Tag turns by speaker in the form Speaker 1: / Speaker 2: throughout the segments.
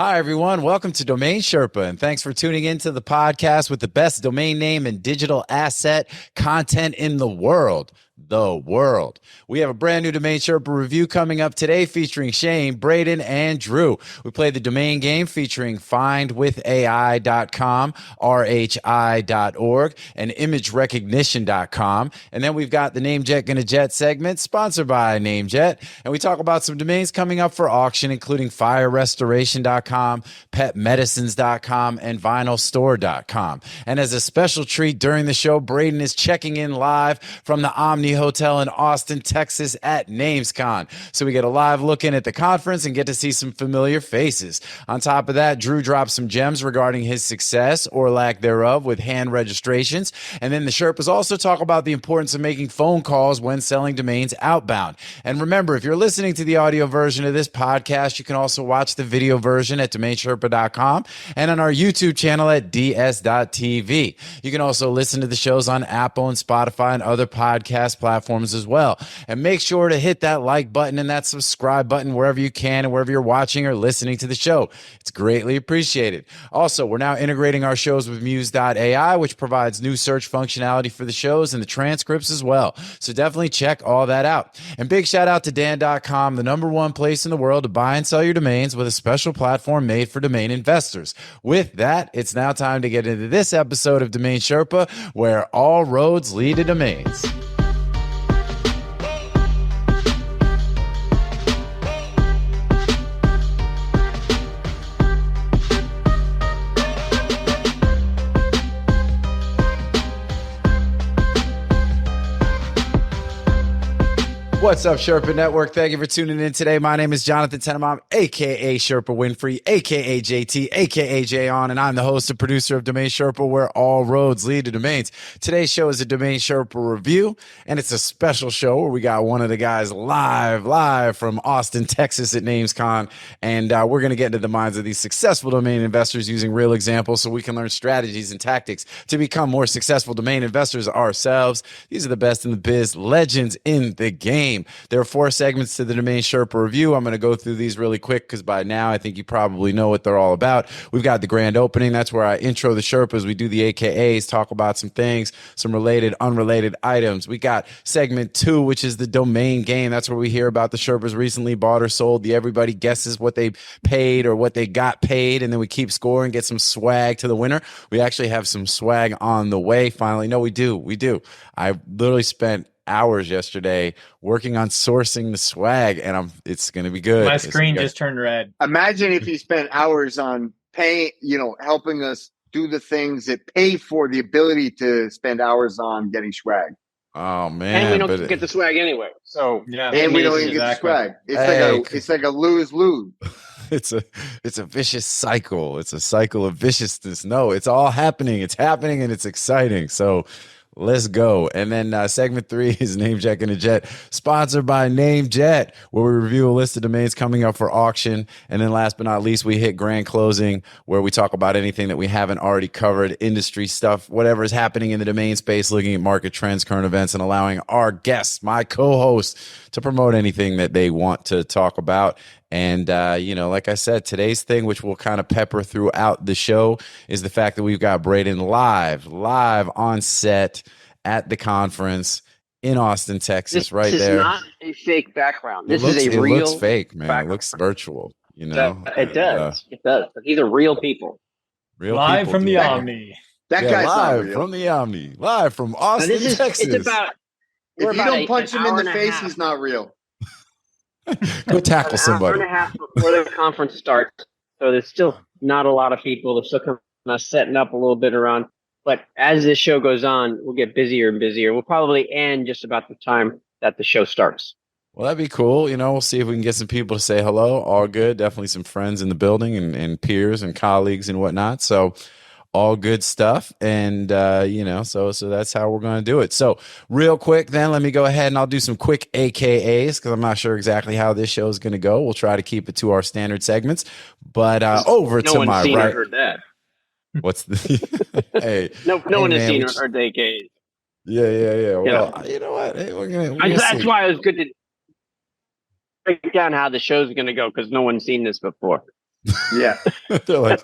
Speaker 1: Hi, everyone. Welcome to Domain Sherpa, and thanks for tuning into the podcast with the best domain name and digital asset content in the world. We have a brand new Domain Sherpa review coming up today featuring Shane, Braden, and Drew. We played the domain game featuring FindWithAI.com, RHI.org, and ImageRecognition.com. And then we've got the NameJetGonnaJet segment sponsored by NameJet. And we talk about some domains coming up for auction, including FireRestoration.com, PetMedicines.com, and VinylStore.com. And as a special treat during the show, Braden is checking in live from the Omni Hotel in Austin, Texas at NamesCon. So we get a live look in at the conference and get to see some familiar faces. On top of that, Drew drops some gems regarding his success or lack thereof with hand registrations. And then the Sherpas also talk about the importance of making phone calls when selling domains outbound. And remember, if you're listening to the audio version of this podcast, you can also watch the video version at domainsherpa.com and on our YouTube channel at ds.tv. You can also listen to the shows on Apple and Spotify and other podcast platforms as well. And make sure to hit that like button and that subscribe button wherever you can and wherever you're watching or listening to the show. It's greatly appreciated. Also, we're now integrating our shows with Muse.ai, which provides new search functionality for the shows and the transcripts as well. So definitely check all that out. And big shout out to Dan.com, the #1 place in the world to buy and sell your domains with a special platform made for domain investors. With that, it's now time to get into this episode of Domain Sherpa, where all roads lead to domains. What's up, Sherpa Network? Thank you for tuning in today. My name is Jonathan Tenenbaum, a.k.a. Sherpa Winfrey, a.k.a. JT, a.k.a. Jayon, and I'm the host and producer of Domain Sherpa, where all roads lead to domains. Today's show is a Domain Sherpa review, and it's a special show where we got one of the guys live from Austin, Texas at NamesCon, and we're going to get into the minds of these successful domain investors using real examples so we can learn strategies and tactics to become more successful domain investors ourselves. These are the best in the biz, legends in the game. There are 4 segments to the Domain Sherpa review. I'm going to go through these really quick because by now I think you probably know what they're all about. We've got the grand opening. That's where I intro the Sherpas. We do the AKAs, talk about some things, some related, unrelated items. We got segment 2, which is the domain game. That's where we hear about the Sherpas recently bought or sold. Everybody guesses what they paid or what they got paid, and then we keep score and get some swag to the winner. We actually have some swag on the way finally. No, we do. I literally spent hours yesterday working on sourcing the swag, and it's going to be good.
Speaker 2: My screen just turned red.
Speaker 3: Imagine if you spent hours on paying, helping us do the things that pay for the ability to spend hours on getting swag.
Speaker 1: Oh man!
Speaker 4: And we don't get the swag anyway. So
Speaker 2: yeah,
Speaker 3: and we don't even get the swag. It's like a lose-lose.
Speaker 1: It's a vicious cycle. It's a cycle of viciousness. No, it's all happening. It's happening, and it's exciting. So let's go. And then segment 3 is NameJetGonnaJet, sponsored by NameJet, where we review a list of domains coming up for auction. And then last but not least, we hit GrandClosing, where we talk about anything that we haven't already covered, industry stuff, whatever is happening in the domain space, looking at market trends, current events, and allowing our guests, my co-hosts, to promote anything that they want to talk about. And, like I said, today's thing, which we'll kind of pepper throughout the show, is the fact that we've got Braden live on set at the conference in Austin, Texas,
Speaker 4: this
Speaker 1: there.
Speaker 4: This is not a fake background. This is a real.
Speaker 1: It looks fake, man.
Speaker 4: Background.
Speaker 1: It looks virtual,
Speaker 4: It does. It does. But these are real people.
Speaker 2: Live from the Omni.
Speaker 3: That guy's
Speaker 1: live from the Omni. Live from Austin, Texas.
Speaker 4: It's about.
Speaker 3: If you don't punch him in the face, he's not real.
Speaker 1: Go tackle somebody.
Speaker 4: An hour and a half before the conference starts, so there's still not a lot of people. They're still kind of setting up a little bit around. But as this show goes on, we'll get busier and busier. We'll probably end just about the time that the show starts.
Speaker 1: Well, that'd be cool. We'll see if we can get some people to say hello. All good. Definitely some friends in the building and peers and colleagues and whatnot. So all good stuff. And, so that's how we're going to do it. So real quick, then let me go ahead and I'll do some quick AKAs because I'm not sure exactly how this show is going to go. We'll try to keep it to our standard segments, but over to my right.
Speaker 4: No one's seen or heard that.
Speaker 1: What's the, hey,
Speaker 4: no one has seen or heard the AKAs.
Speaker 1: Yeah. Well, you know what? Hey, we're gonna
Speaker 4: that's why it was good to break down how the show's going to go because no one's seen this before.
Speaker 3: Yeah.
Speaker 1: They're like,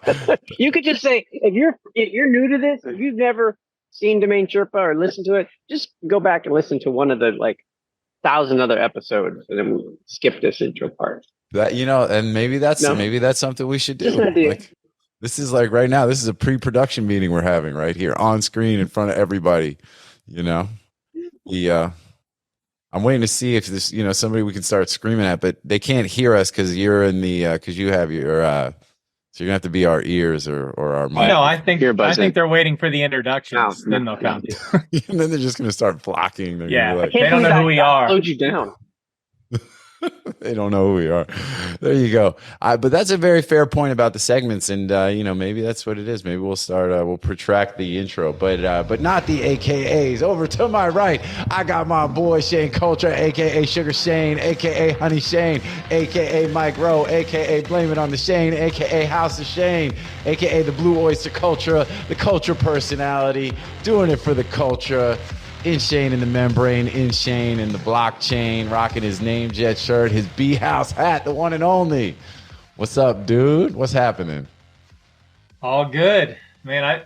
Speaker 4: You could just say if you're new to this, if you've never seen Domain Sherpa or listened to it, just go back and listen to one of the 1,000 other episodes, and then we'll skip this intro part.
Speaker 1: that, and maybe that's something we should do.
Speaker 4: Just an idea.
Speaker 1: Like, this is like right now, this is a pre-production meeting we're having right here on screen in front of everybody. I'm waiting to see if this, somebody we can start screaming at, but they can't hear us because you're in the because you have your so you're gonna have to be our ears or our mic.
Speaker 2: No, I think they're waiting for the introductions. Then they'll come.
Speaker 1: And then they're just gonna start flocking. They're
Speaker 2: Yeah,
Speaker 1: gonna be
Speaker 2: they don't know who we are.
Speaker 4: Slowed you down.
Speaker 1: they don't know who we are. There you go. But that's a very fair point about the segments, and maybe that's what it is. Maybe we'll start. We'll protract the intro, but not the AKAs. Over to my right, I got my boy Shane Culture, aka Sugar Shane, aka Honey Shane, aka Mike Rowe, aka Blame It on the Shane, aka House of Shane, aka the Blue Oyster Culture, the culture personality, doing it for the culture. In Shane in the membrane, in Shane in the blockchain, rocking his NameJet shirt, his B House hat, the one and only. What's up, dude? What's happening?
Speaker 2: All good, man. I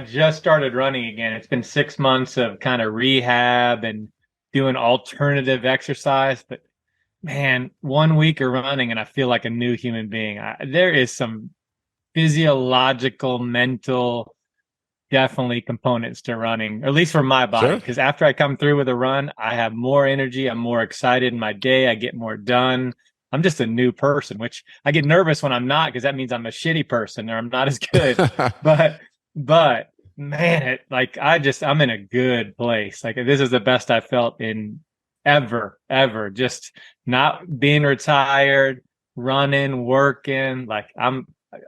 Speaker 2: just started running again. It's been 6 months of kind of rehab and doing alternative exercise, but man, 1 week of running and I feel like a new human being. There is some physiological, mental, definitely components to running, or at least for my body, because after I come through with a run, I have more energy. I'm more excited in my day. I get more done. I'm just a new person, which I get nervous when I'm not, because that means I'm a shitty person or I'm not as good. but man, I'm in a good place. Like, this is the best I felt in ever. Just not being retired, running, working. Like,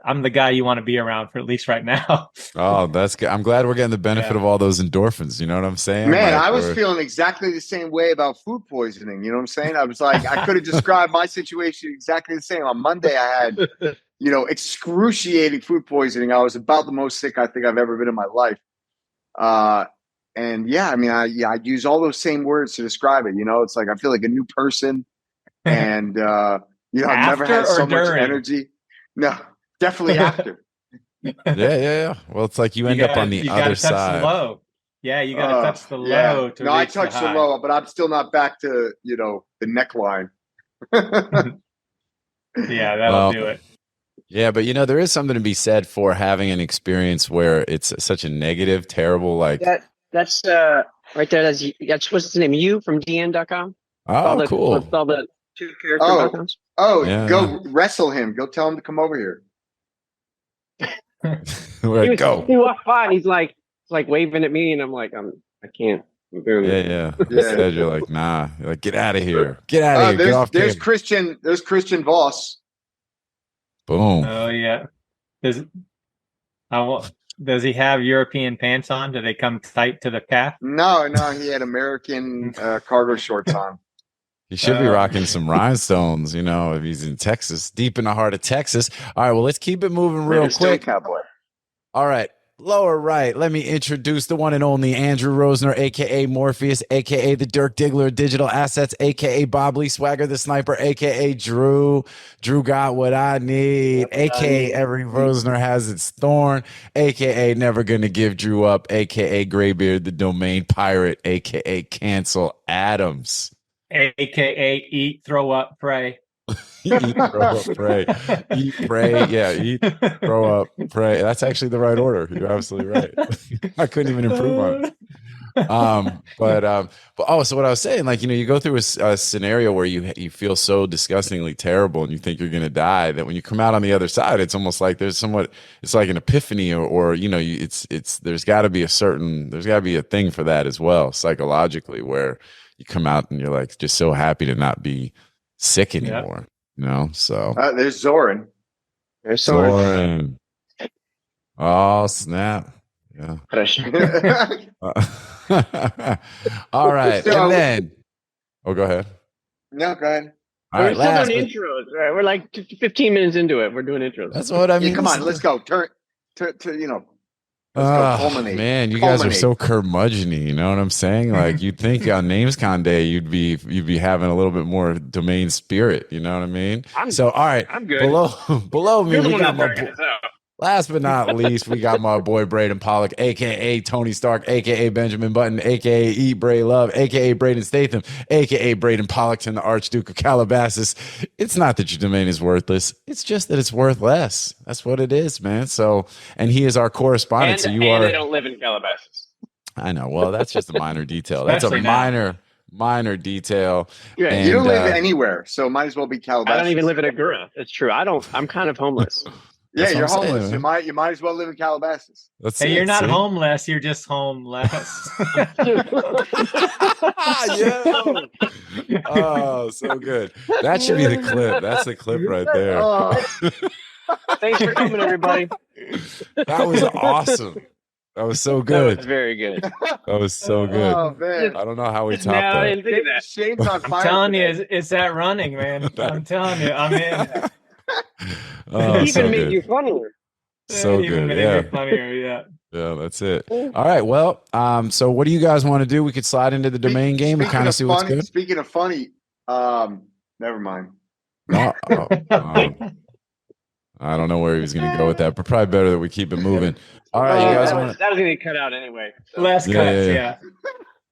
Speaker 2: I'm the guy you want to be around for at least right now.
Speaker 1: Oh, that's good. I'm glad we're getting the benefit of all those endorphins. You know what I'm saying?
Speaker 3: Man, I was feeling exactly the same way about food poisoning. You know what I'm saying? I was like, I could have described my situation exactly the same. On Monday, I had, excruciating food poisoning. I was about the most sick I think I've ever been in my life. And yeah, I mean, I'd use all those same words to describe it. It's like I feel like a new person, and I've never had so much energy. No. Definitely after.
Speaker 1: Yeah. Well, it's like you end up on the other side.
Speaker 2: The low. Yeah, you got to touch the low.
Speaker 3: No, I touched the low, but I'm still not back to the neckline.
Speaker 2: Yeah, that'll do it.
Speaker 1: Yeah, but there is something to be said for having an experience where it's such a negative, terrible, like
Speaker 4: that's right there. That's what's his name? You from DN.com.
Speaker 1: Oh, cool.
Speaker 4: With all the 2 character backgrounds.
Speaker 3: Go wrestle him. Go tell him to come over here.
Speaker 1: Go.
Speaker 4: He walked by and he's like waving at me, and I'm like, I can't.
Speaker 1: Yeah. Instead, you're like, nah. You're like, get out of here. Get out of here. Get off.
Speaker 3: There's Christian Voss.
Speaker 1: Boom.
Speaker 2: Oh yeah. Does he have European pants on? Do they come tight to the calf?
Speaker 3: No. He had American cargo shorts on.
Speaker 1: He should be rocking some rhinestones, if he's in Texas, deep in the heart of Texas. All right, well, let's keep it moving real quick.
Speaker 3: Cowboy.
Speaker 1: All right, lower right, let me introduce the one and only Andrew Rosner, a.k.a. Morpheus, a.k.a. the Dirk Diggler of Digital Assets, a.k.a. Bob Lee Swagger the Sniper, a.k.a. Drew. Drew got what I need, a.k.a. every Rosner has its thorn, a.k.a. never gonna give Drew up, a.k.a. Graybeard the Domain Pirate, a.k.a. Cancel Adams.
Speaker 2: AKA eat, throw up, pray.
Speaker 1: Eat, throw up, pray. Eat, pray. Yeah, eat, throw up, pray. That's actually the right order. You're absolutely right. I couldn't even improve on it. So what I was saying, you go through a scenario where you feel so disgustingly terrible and you think you're gonna die, that when you come out on the other side, it's almost like it's like an epiphany, or there's got to be a thing for that as well, psychologically, where you come out and you're like just so happy to not be sick anymore. So
Speaker 3: there's Zoran.
Speaker 4: There's Zoran.
Speaker 1: Oh, snap. Yeah. All right. And then go ahead.
Speaker 3: No, go ahead.
Speaker 1: All right,
Speaker 4: we're still doing intros. Right? We're like 15 minutes into it. We're doing intros.
Speaker 1: That's what I mean.
Speaker 3: Yeah, come on, let's go. Turn to Let's go culminate.
Speaker 1: Man, you guys are so curmudgeon-y, you know what I'm saying? Like you'd think on NamesCon day you'd be having a little bit more domain spirit, you know what I mean? All right,
Speaker 4: I'm good.
Speaker 1: Below me, we got my
Speaker 4: boy.
Speaker 1: last but not least, we got my boy Braden Pollock, aka Tony Stark, aka Benjamin Button, aka Eat Bray Love, aka Braden Statham, aka Braden Pollockton, the Archduke of Calabasas. It's not that your domain is worthless; it's just that it's worth less. That's what it is, man. So, and he is our correspondent. So
Speaker 4: they don't live in Calabasas.
Speaker 1: I know. Well, that's just a minor detail. That's a minor detail.
Speaker 3: Yeah,
Speaker 1: and,
Speaker 3: you don't live anywhere, so might as well be Calabasas.
Speaker 4: I don't even live in Agura. It's true. I'm kind of homeless.
Speaker 3: Yeah, you're homeless. You might as well live in Calabasas.
Speaker 2: Hey, you're not homeless. You're just homeless.
Speaker 1: Yeah. Oh, so good. That should be the clip. That's the clip right there.
Speaker 4: Thanks for coming, everybody.
Speaker 1: That was awesome. That was so good.
Speaker 4: That was very good.
Speaker 1: That was so good.
Speaker 3: Oh man,
Speaker 1: I don't know how we topped
Speaker 4: I
Speaker 1: that.
Speaker 4: didn't think of that.
Speaker 3: Shane's on fire.
Speaker 2: I'm telling you, it's that running, man. I'm telling you, I'm in.
Speaker 1: Oh,
Speaker 4: It
Speaker 1: so
Speaker 4: even made
Speaker 1: good.
Speaker 4: you funnier.
Speaker 1: So
Speaker 2: Even
Speaker 1: good.
Speaker 2: made
Speaker 1: Yeah.
Speaker 2: me funnier, yeah.
Speaker 1: Yeah, that's it. All right. Well, so what do you guys want to do? We could slide into the domain game and kind of see what's good.
Speaker 3: Speaking of funny, never mind.
Speaker 1: I don't know where he was going to go with that, but probably better that we keep it moving. All right, you guys want
Speaker 4: that was going to cut out anyway. So.
Speaker 2: Last cuts, yeah.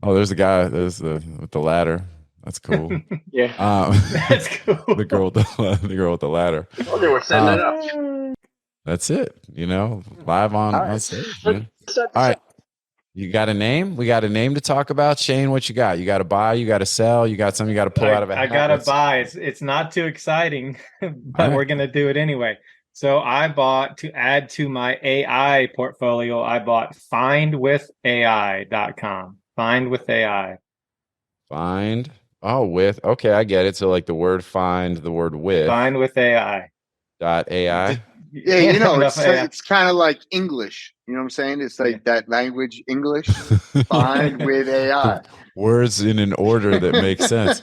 Speaker 1: Oh, there's the guy. There's with the ladder. That's cool.
Speaker 4: Yeah,
Speaker 2: that's cool.
Speaker 1: The girl with the ladder.
Speaker 4: Oh, they were setting it up.
Speaker 1: That's it. You know, live on stage. Man. All right. You got a name? We got a name to talk about. Shane, what you got? You got to buy, you got to sell, you got something you got to pull out of a hat.
Speaker 2: I got to buy. It's not too exciting, but we're going to do it anyway. So I bought, to add to my AI portfolio, I bought FindWithAI.com. FindWithAI.
Speaker 1: Find. Oh, with. Okay, I get it. So like the word find, the word with.
Speaker 2: FindWithAI.
Speaker 1: .ai.
Speaker 3: Yeah, you know, it's kind of like English. You know what I'm saying? It's like that language English. Find with AI.
Speaker 1: Words in an order that makes sense.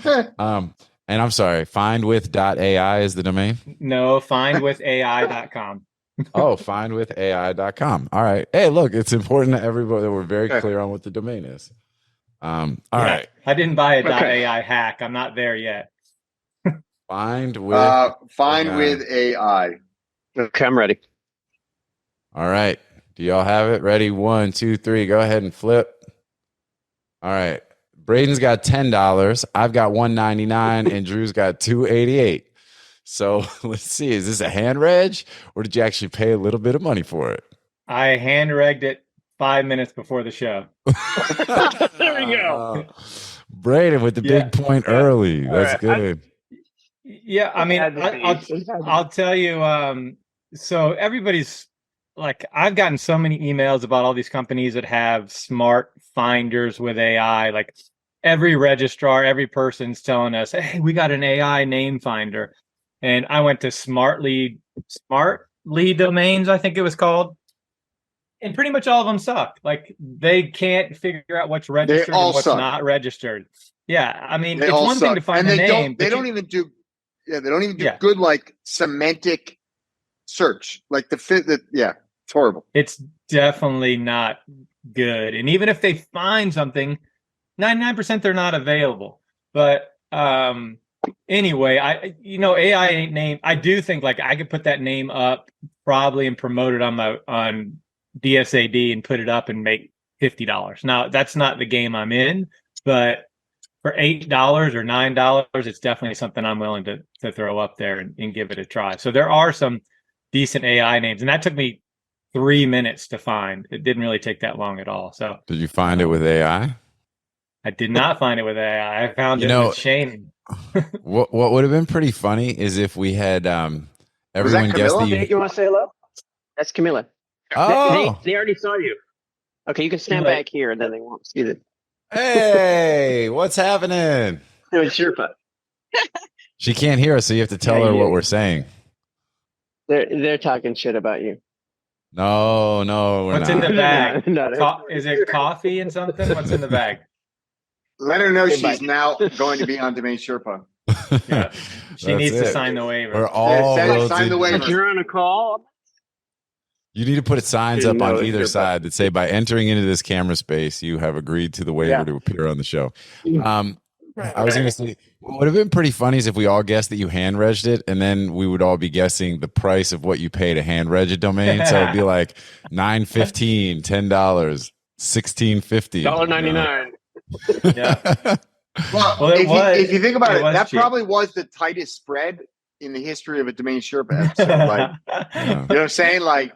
Speaker 1: And I'm sorry, findwith.ai is the domain?
Speaker 2: No, findwithai.com.
Speaker 1: Oh, findwithai.com. All right. Hey, look, it's important to everybody that we're very clear on what the domain is. All right.
Speaker 2: I didn't buy a .ai hack. I'm not there yet.
Speaker 1: Find with
Speaker 3: AI.
Speaker 4: Okay, I'm ready.
Speaker 1: All right. Do y'all have it? Ready? 1, 2, 3. Go ahead and flip. All right. Braden's got $10. I've got $1.99, and Drew's got $2.88. So let's see. Is this a hand reg, or did you actually pay a little bit of money for it?
Speaker 2: I hand regged it 5 minutes before the show.
Speaker 4: There we go.
Speaker 1: Braden with the big point early. That's good.
Speaker 2: I mean, I'll tell you. So everybody's like, I've gotten so many emails about all these companies that have smart finders with AI. Like every registrar, every person's telling us, "Hey, we got an AI name finder." And I went to Smartly Domains, I think it was called. And pretty much all of them suck. Like they can't figure out what's registered and what's not registered. Yeah, I mean, it's one thing to find a name. They don't even do
Speaker 3: good like semantic search. Like it's horrible.
Speaker 2: It's definitely not good. And even if they find something, 99% they're not available. But anyway, AI name, I do think like I could put that name up probably and promote it on DSAD and put it up and make $50. Now that's not the game I'm in, but for $8 or $9, it's definitely something I'm willing to throw up there and give it a try. So there are some decent AI names, and that took me 3 minutes to find. It didn't really take that long at all. So
Speaker 1: did you find it with AI?
Speaker 2: I did not find it with AI. I found it with Shane.
Speaker 1: What would have been pretty funny is if we had everyone guess the.
Speaker 4: You want to say hello? That's Camilla.
Speaker 1: Oh,
Speaker 4: they already saw you. Okay, you can stand back here, and then they won't see it.
Speaker 1: Hey, what's happening?
Speaker 4: It's Sherpa.
Speaker 1: She can't hear us, so you have to tell her what we're saying.
Speaker 4: They're talking shit about you.
Speaker 1: No, we're
Speaker 2: What's
Speaker 1: not.
Speaker 2: in the bag?
Speaker 4: No.
Speaker 2: Is it coffee and something? What's in the bag?
Speaker 3: Let her know she's now going to be on Domain Sherpa.
Speaker 2: Yeah. She needs to sign the waiver.
Speaker 1: We're all
Speaker 3: sign the waiver.
Speaker 4: You're on a call.
Speaker 1: You need to put signs
Speaker 4: Didn't
Speaker 1: up on
Speaker 4: know
Speaker 1: either
Speaker 4: Sherpa.
Speaker 1: side that say, by entering into this camera space, you have agreed to the waiver to appear on the show. I was going to say, what would have been pretty funny is if we all guessed that you hand regged it, and then we would all be guessing the price of what you pay to hand reg a domain. So it'd be like $9.15, $10, $16.50.
Speaker 4: $1.99.
Speaker 2: Yeah.
Speaker 3: Well, if you think about it, that cheap. Probably was the tightest spread in the history of a Domain Sherpa episode. Like, you know what I'm saying? Like,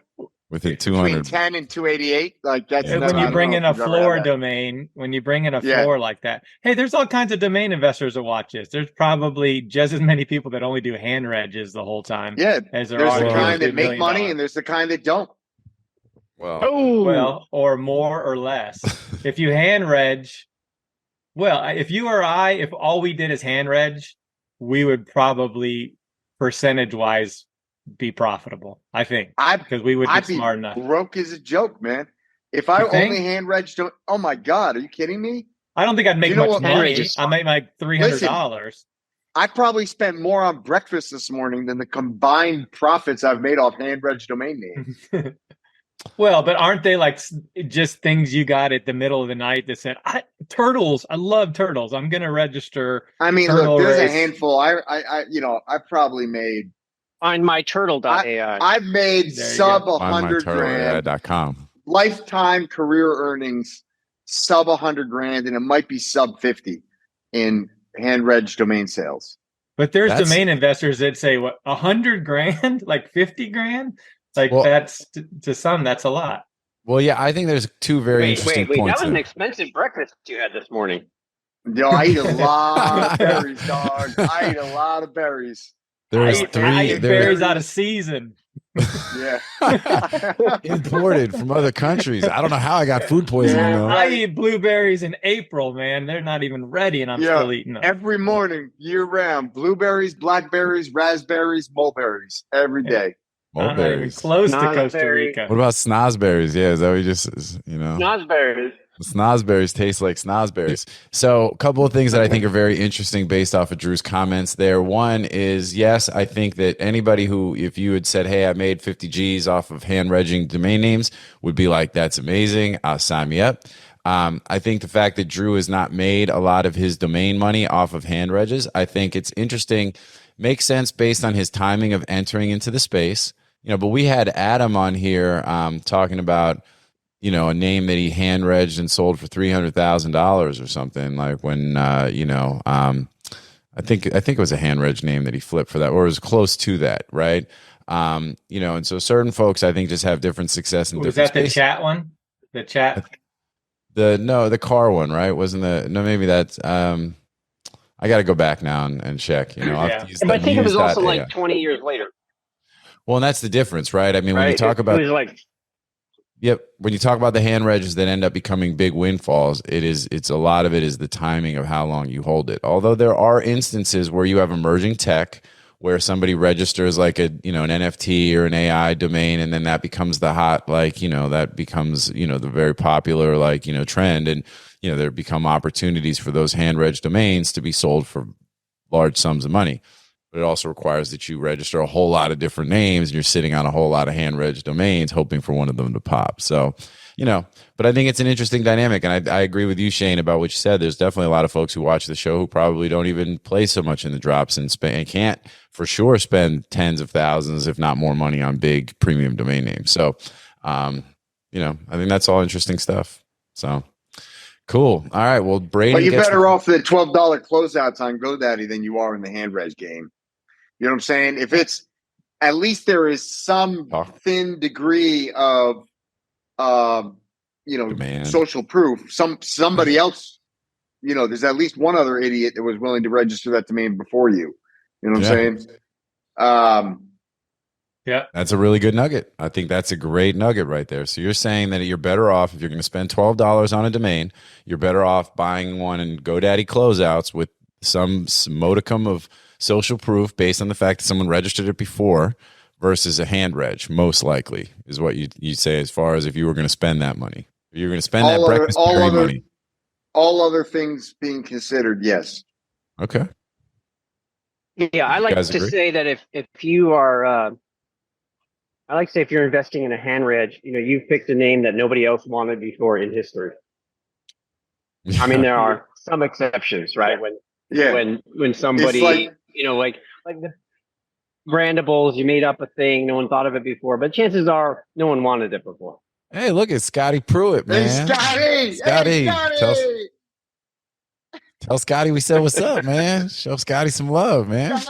Speaker 1: within 200,
Speaker 3: between 10 and 288. Like, that's
Speaker 2: when you bring in a floor domain, when you bring in a floor like that. Hey, there's all kinds of domain investors that watch this. There's probably just as many people that only do hand regis the whole time.
Speaker 3: Yeah,
Speaker 2: as
Speaker 3: there's the kind that make money, and there's the kind that don't.
Speaker 2: Well, or more or less. If you hand reg, well, if you or I, if all we did is hand reg, we would probably percentage-wise be profitable, I think, because we would be smart enough.
Speaker 3: Broke is a joke, man. If I only hand reg, oh my God, are you kidding me?
Speaker 2: I don't think I'd make much money. I make like $300.
Speaker 3: I probably spent more on breakfast this morning than the combined profits I've made off hand reg domain names.
Speaker 2: Well, but aren't they like just things you got at the middle of the night that said, turtles, I love turtles, I'm going to register.
Speaker 3: I mean, look, there's a handful. I probably made
Speaker 4: FindMyTurtle.ai.
Speaker 3: I've made sub 100 grand.
Speaker 1: FindMyTurtle.com.
Speaker 3: Lifetime career earnings sub 100 grand, and it might be sub 50 in hand reg domain sales.
Speaker 2: But there's domain investors that say, what, 100 grand, like 50 grand? Like, that's to some, that's a lot.
Speaker 1: Well, yeah, I think there's two very interesting points.
Speaker 4: That was an expensive breakfast you had this morning.
Speaker 3: Yo, I eat a lot of berries, dog. I eat a lot of berries.
Speaker 1: There's
Speaker 2: I eat berries out of season.
Speaker 3: Yeah.
Speaker 1: Imported from other countries. I don't know how I got food poisoning though.
Speaker 2: I eat blueberries in April, man. They're not even ready, and I'm still eating them.
Speaker 3: Every morning, year round. Blueberries, blackberries, raspberries, mulberries. Every day.
Speaker 2: Not even close to Costa Rica.
Speaker 1: What about snozberries? Yeah, is that what you just,
Speaker 4: Snozberries.
Speaker 1: Snozberries taste like snozberries. So a couple of things that I think are very interesting based off of Drew's comments there. One is, yes, I think that anybody who, if you had said, hey, I made 50 G's off of hand regging domain names, would be like, that's amazing. I'll sign me up. I think the fact that Drew has not made a lot of his domain money off of hand regis, I think it's interesting, makes sense based on his timing of entering into the space. But we had Adam on here talking about, a name that he hand regged and sold for $300,000 or something. Like when, I think it was a hand reg name that he flipped for that, or it was close to that, right? And so certain folks, I think, just have different success in different spaces.
Speaker 2: Was that the chat one? The chat?
Speaker 1: The car one, right? Maybe that's. I got to go back now and check.
Speaker 4: But I think it was also like 20 years later.
Speaker 1: Well, and that's the difference, right? I mean, when you talk about when you talk about the hand regis that end up becoming big windfalls, it's a lot of it is the timing of how long you hold it. Although there are instances where you have emerging tech where somebody registers like an NFT or an AI domain, and then that becomes the hot, that becomes, the very popular, trend. And, there become opportunities for those hand reg domains to be sold for large sums of money. But it also requires that you register a whole lot of different names, and you're sitting on a whole lot of hand reg domains hoping for one of them to pop. So, but I think it's an interesting dynamic. And I agree with you, Shane, about what you said. There's definitely a lot of folks who watch the show who probably don't even play so much in the drops and can't for sure spend tens of thousands, if not more money on big premium domain names. So, I think that's all interesting stuff. So cool. All right. Well, Braden,
Speaker 3: but you're better off the $12 closeouts on GoDaddy than you are in the hand reg game. You know what I'm saying? If it's, at least there is some thin degree of,
Speaker 1: demand.
Speaker 3: Social proof. Somebody else, there's at least one other idiot that was willing to register that domain before you. You know what I'm saying?
Speaker 2: Yeah.
Speaker 1: That's a really good nugget. I think that's a great nugget right there. So you're saying that you're better off, if you're going to spend $12 on a domain, you're better off buying one in GoDaddy closeouts with some modicum of social proof based on the fact that someone registered it before versus a hand reg, most likely, is what you'd say as far as if you were going to spend that money. If you're going to spend that breakfast money.
Speaker 3: All other things being considered, yes.
Speaker 1: Okay.
Speaker 4: Yeah, I like to say that if you are I like to say if you're investing in a hand reg, you've picked a name that nobody else wanted before in history. I mean, there are some exceptions, right? When somebody, like the brandables, you made up a thing, no one thought of it before, but chances are no one wanted it before.
Speaker 1: Hey, look at Scotty Pruitt, man.
Speaker 3: Hey, Scotty!
Speaker 1: Scotty!
Speaker 3: Hey, Scotty!
Speaker 1: Tell Scotty we said what's up, man. Show Scotty some love, man.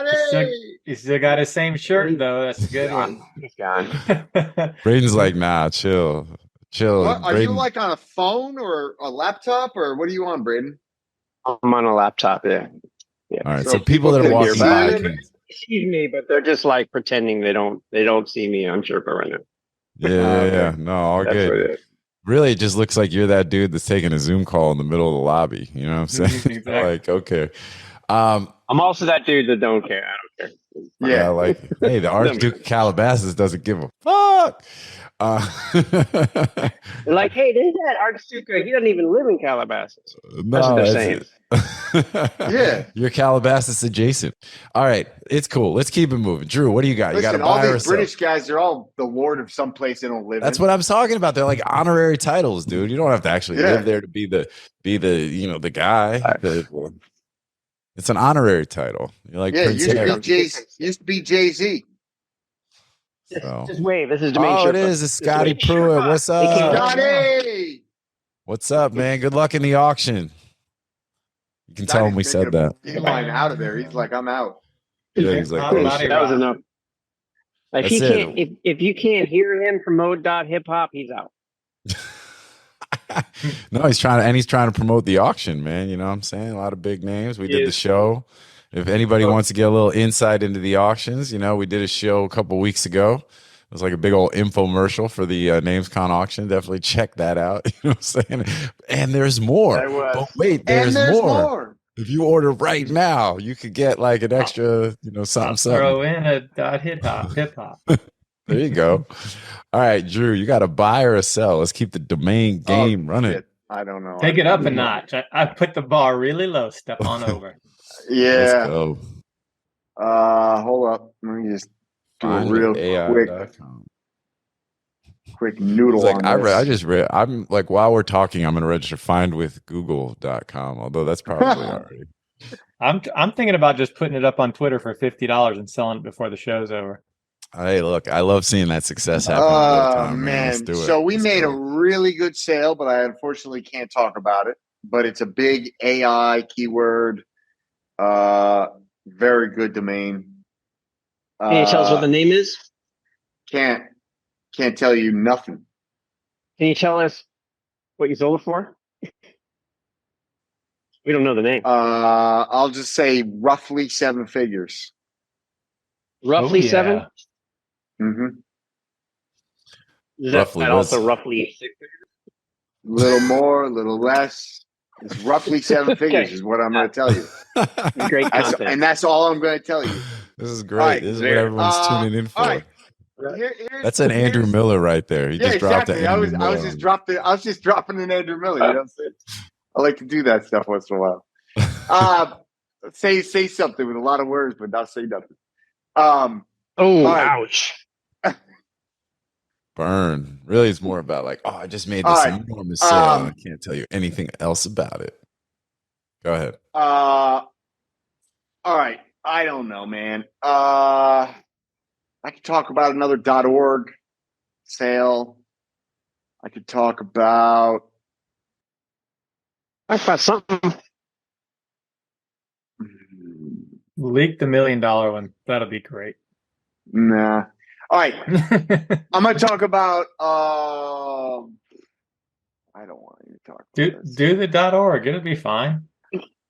Speaker 2: He still got his same shirt though. That's a good one.
Speaker 4: He's gone.
Speaker 1: Braden's like, nah, chill.
Speaker 3: What, are
Speaker 1: Braden.
Speaker 3: you like on a phone or a laptop, or what are you on, Braden?
Speaker 4: I'm on a laptop, yeah.
Speaker 1: All right, so people that are walking by can
Speaker 4: see me, but they're just like pretending they don't see me on Sherpa right now.
Speaker 1: Yeah. No, all
Speaker 4: That's
Speaker 1: good.
Speaker 4: what it is.
Speaker 1: Really, it just looks like you're that dude that's taking a Zoom call in the middle of the lobby. You know what I'm saying?
Speaker 2: Exactly.
Speaker 1: Like, okay.
Speaker 4: I'm also that dude that don't care. I don't care.
Speaker 1: Yeah, like, hey, the Archduke of Calabasas doesn't give a fuck.
Speaker 4: They're like, hey, there's that Archduke. He doesn't even live in Calabasas. That's what they're saying.
Speaker 3: Yeah.
Speaker 1: You're Calabasas adjacent. All right, it's cool. Let's keep it moving. Drew, what do you got?
Speaker 3: Listen,
Speaker 1: you got a
Speaker 3: all
Speaker 1: buy or
Speaker 3: these
Speaker 1: sell?
Speaker 3: British guys, they're all the lord of some place they don't live
Speaker 1: That's
Speaker 3: in.
Speaker 1: what I'm talking about. They're like honorary titles, dude. You don't have to actually
Speaker 3: Yeah.
Speaker 1: live there to be the the guy. It's an honorary title. You're like Prince Harry.
Speaker 3: Used to be Jay-Z.
Speaker 1: So.
Speaker 4: Just wave. This is Domain
Speaker 1: Oh,
Speaker 4: Sherpa.
Speaker 1: it is. It's Scotty Pruitt. What's up?
Speaker 3: Scotty!
Speaker 1: What's up, man? Good luck in the auction. You can tell him we said that.
Speaker 3: Line out of there. He's like, I'm out.
Speaker 1: Yeah, he's like,
Speaker 2: I'm
Speaker 1: oh,
Speaker 2: out
Speaker 1: shit.
Speaker 4: That was enough. Like
Speaker 1: That's
Speaker 4: if you can't hear him promote hip hop, he's out.
Speaker 1: No, he's trying to promote the auction, man. You know what I'm saying? A lot of big names. We did the show. If anybody wants to get a little insight into the auctions, we did a show a couple weeks ago. It was like a big old infomercial for the NamesCon auction. Definitely check that out. You know what I'm saying? And there's more. But wait, there's more. If you order right now, you could get like an extra, something.
Speaker 2: Throw in a hip hop.
Speaker 1: There you go. All right, Drew, you got a buy or a sell? Let's keep the domain game running.
Speaker 3: Shit. I don't know.
Speaker 2: Take it up a notch. I put the bar really low. Step on over.
Speaker 3: Yeah.
Speaker 1: Let's go.
Speaker 3: Hold up. Let me just do a real quick noodle
Speaker 1: like,
Speaker 3: on this.
Speaker 1: I just read. I'm like, while we're talking, I'm going to register findwithgoogle.com, although that's probably already.
Speaker 2: I'm thinking about just putting it up on Twitter for $50 and selling it before the show's over.
Speaker 1: Hey, look, I love seeing that success happen. All the time,
Speaker 3: man.
Speaker 1: Let's do it.
Speaker 3: So we made a really good sale, but I unfortunately can't talk about it. But it's a big AI keyword. Very good domain.
Speaker 4: Can you tell us what the name is?
Speaker 3: Can't tell you nothing.
Speaker 4: Can you tell us what you sold it for? We don't know the name.
Speaker 3: I'll just say roughly 7 figures.
Speaker 4: Roughly 7?
Speaker 3: Mm-hmm.
Speaker 4: Is that also roughly 6 figures?
Speaker 3: A little more, a little less. It's roughly 7 figures is what I'm going to tell you.
Speaker 4: Great content.
Speaker 3: And that's all I'm going to tell you.
Speaker 1: This is great. Right, this is what everyone's tuning in for.
Speaker 3: Right.
Speaker 1: That's an Andrew Miller right there. He just dropped it.
Speaker 3: I was just dropping an Andrew Miller. You know what I'm saying? I like to do that stuff once in a while. Say something with a lot of words, but not say nothing.
Speaker 4: Ouch.
Speaker 1: Burn. Really, it's more about like, I just made this enormous sale and I can't tell you anything else about it. Go ahead.
Speaker 3: All right. I don't know, man. I could talk about another .org sale. I could talk about
Speaker 4: something.
Speaker 2: Leak the $1 million one. That'll be great.
Speaker 3: Nah. All right. I'm going to talk about I don't want to talk about this.
Speaker 2: Do the .org. It'll be fine.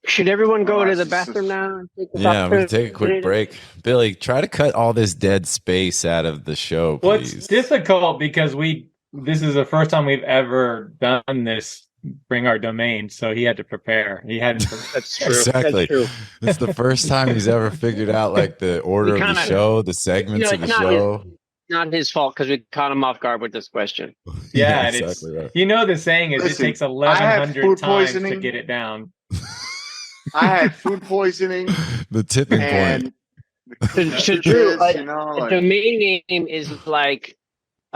Speaker 4: Should everyone go to the bathroom now?
Speaker 1: Yeah, we can take a quick break. Billy, try to cut all this dead space out of the show, please.
Speaker 2: Well, it's difficult because this is the first time we've ever done this, bring our domain, so he had to prepare. He had to.
Speaker 4: That's true.
Speaker 1: Exactly.
Speaker 4: That's true.
Speaker 1: It's the first time he's ever figured out like the order of the show, the segments of the show.
Speaker 4: Not his fault because we caught him off guard with this question.
Speaker 2: Yeah,
Speaker 1: exactly right.
Speaker 2: The saying is it takes 1,100 times to get it down.
Speaker 3: I had food poisoning.
Speaker 1: The tipping point.
Speaker 4: The domain name is like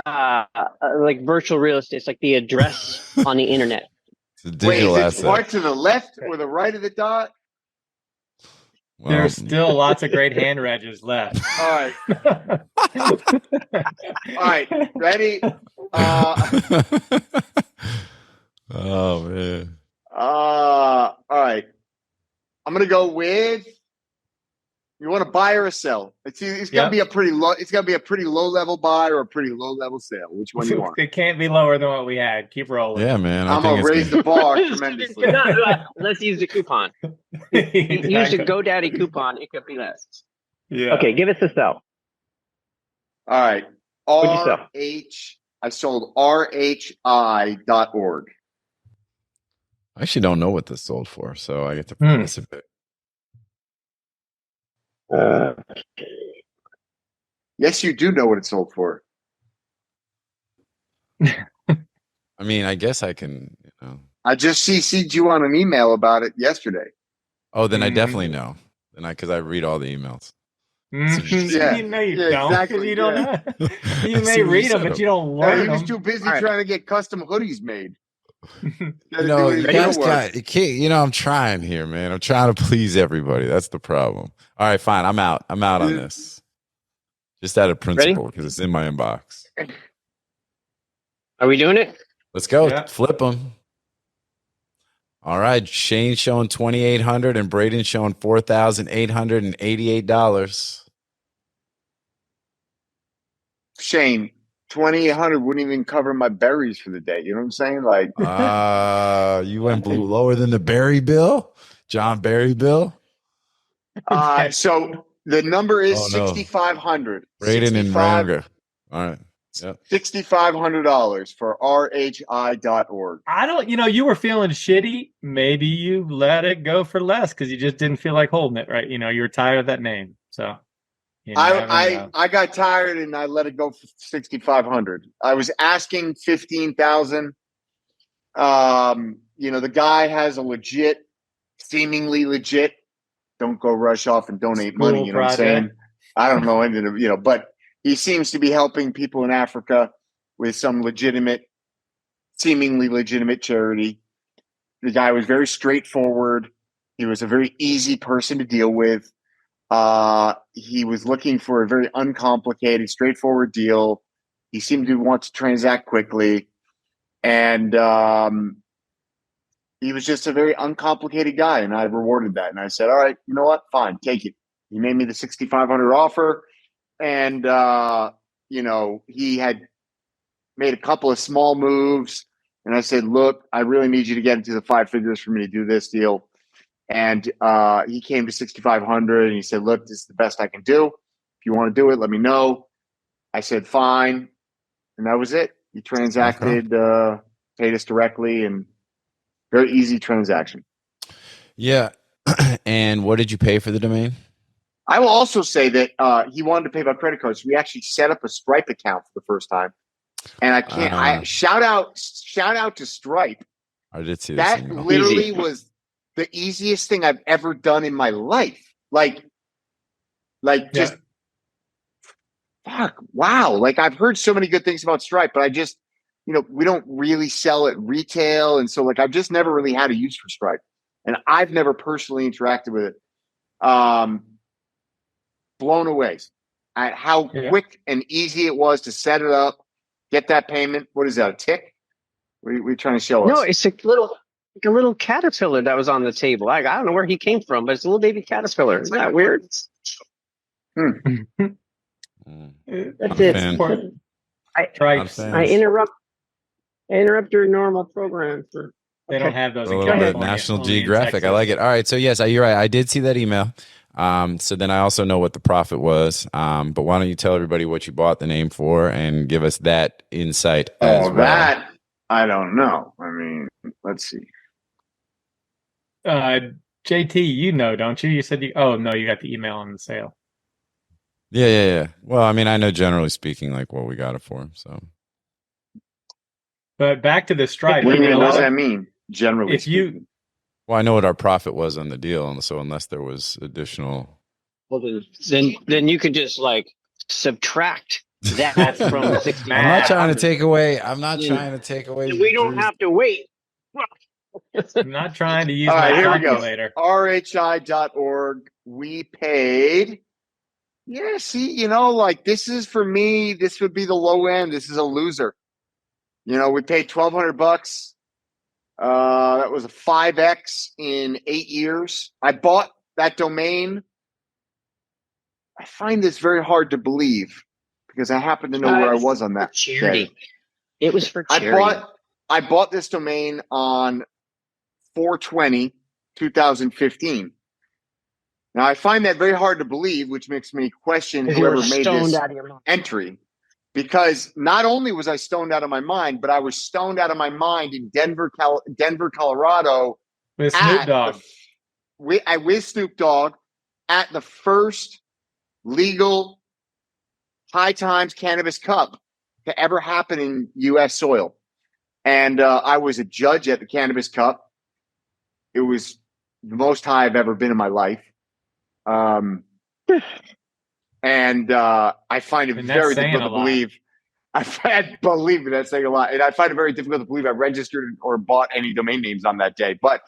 Speaker 4: like virtual real estate. It's like the address on the internet.
Speaker 1: It's a
Speaker 3: Wait,
Speaker 1: digital
Speaker 3: is it
Speaker 1: asset.
Speaker 3: part to the left or the right of the dot?
Speaker 1: Well,
Speaker 2: There's still lots of great hand wedges left.
Speaker 3: All right. All right. Ready?
Speaker 1: Oh man.
Speaker 3: All right. I'm gonna go with. You want to buy or a sell? It's gonna be a pretty low. It's gonna be a pretty low level buy or a pretty low level sale. Which one do you want?
Speaker 2: It can't be lower than what we had. Keep rolling.
Speaker 1: Yeah, man.
Speaker 3: I'm gonna raise the bar tremendously.
Speaker 4: Let's use the coupon. Use the GoDaddy coupon. It could be less.
Speaker 2: Yeah.
Speaker 4: Okay, give us a sell.
Speaker 3: All right.
Speaker 4: What'd you sell?
Speaker 3: I sold rhi.org.
Speaker 1: I actually don't know what this sold for, so I get to participate.
Speaker 3: Yes, you do know what it sold for.
Speaker 1: I mean, I guess I can,
Speaker 3: I just CC'd you on an email about it yesterday.
Speaker 1: Oh, then I definitely know. Then because I read all the emails.
Speaker 3: Yeah.
Speaker 2: You know you
Speaker 3: Yeah,
Speaker 2: don't.
Speaker 3: exactly,
Speaker 2: You don't
Speaker 3: yeah.
Speaker 2: know. You may read them, but you don't
Speaker 3: Oh,
Speaker 2: learn
Speaker 3: he was
Speaker 2: them.
Speaker 3: too busy
Speaker 4: All right.
Speaker 3: trying to get custom hoodies made.
Speaker 1: You guys got, I'm trying here, man. I'm trying to please everybody. That's the problem. All right, fine. I'm out. I'm out on this. Just out of principle because it's in my inbox.
Speaker 4: Are we doing it?
Speaker 1: Let's go.
Speaker 2: Yeah.
Speaker 1: Flip them. All right. Shane's showing $2,800 and Braden showing $4,888.
Speaker 3: Shane, 2,800 wouldn't even cover my berries for the day. You know what I'm saying? Like,
Speaker 1: You went blue lower than the Berry bill, John Berry bill.
Speaker 3: so the number is
Speaker 1: Oh, no.
Speaker 3: 6,500.
Speaker 1: Braden and Ranga. All right. Yep.
Speaker 3: $6,500 for rhi.org.
Speaker 2: I don't, you were feeling shitty. Maybe you let it go for less because you just didn't feel like holding it, right? You were tired of that name. So
Speaker 3: I got tired and I let it go for 6,500. I was asking 15,000. The guy has a seemingly legit. Don't go rush off and donate money. You know what I'm saying? I don't know anything, but he seems to be helping people in Africa with some seemingly legitimate charity. The guy was very straightforward. He was a very easy person to deal with. He was looking for a very uncomplicated, straightforward deal. He seemed to want to transact quickly. And he was just a very uncomplicated guy. And I rewarded that. And I said, all right, you know what? Fine, take it. He made me the 6,500 offer. And, he had made a couple of small moves. And I said, look, I really need you to get into the 5 figures for me to do this deal. And he came to 6,500 and he said, look, this is the best I can do. If you want to do it, let me know. I said, fine. And that was it. He transacted, paid us directly, and very easy transaction.
Speaker 1: Yeah. And what did you pay for the domain?
Speaker 3: I will also say that he wanted to pay by credit card. So we actually set up a Stripe account for the first time. And I can't, shout out to Stripe.
Speaker 1: I did see
Speaker 3: that.
Speaker 1: That
Speaker 3: literally was the easiest thing I've ever done in my life. Just fuck, wow. Like, I've heard so many good things about Stripe, but I just, we don't really sell at retail. And so I've just never really had a use for Stripe, and I've never personally interacted with it. Blown away at how quick and easy it was to set it up, get that payment. What is that, a tick? What are you trying to show us?
Speaker 4: No, it's a little caterpillar that was on the table. I don't know where he came from, but it's a little baby caterpillar. Isn't that weird? That's it. I interrupt your normal program for.
Speaker 2: They don't have those.
Speaker 1: A little bit National Geographic. I like it. All right. So yes, you're right. I did see that email. So then I also know what the profit was. But why don't you tell everybody what you bought the name for and give us that insight as well.
Speaker 3: That I don't know. I mean, let's see.
Speaker 2: JT, don't you? You said you got the email on the sale.
Speaker 1: Yeah. Well, I mean, I know generally speaking, like what we got it for. So,
Speaker 2: but back to the Stripe.
Speaker 3: What does that mean? Generally,
Speaker 1: well, I know what our profit was on the deal, and so unless there was additional,
Speaker 4: well, then you could just subtract That's from 60.
Speaker 1: I'm not trying to take away. I'm not trying to take away.
Speaker 4: We don't have to wait.
Speaker 2: I'm not trying to use
Speaker 3: All right,
Speaker 2: my
Speaker 3: here we go.
Speaker 2: calculator.
Speaker 3: RHI.org. We paid. Yeah, see, you know, like this is for me, this would be the low end. This is a loser. You know, we paid $1,200. That was a 5x in 8 years. I bought that domain. I find this very hard to believe because I happen to know where I was on that
Speaker 4: charity.
Speaker 3: day.
Speaker 4: It was for charity.
Speaker 3: I bought this domain on 4/20/2015. Now I find that very hard to believe, which makes me question whoever made this entry. Because not only was I stoned out of my mind, but I was stoned out of my mind in Denver, Colorado.
Speaker 2: With Snoop Dogg.
Speaker 3: With Snoop Dogg at the first legal High Times Cannabis Cup to ever happen in U.S. soil. And I was a judge at the Cannabis Cup. It was the most high I've ever been in my life. And I find it very difficult to believe. Believe me, that's saying a lot. And I find it very difficult to believe I registered or bought any domain names on that day. But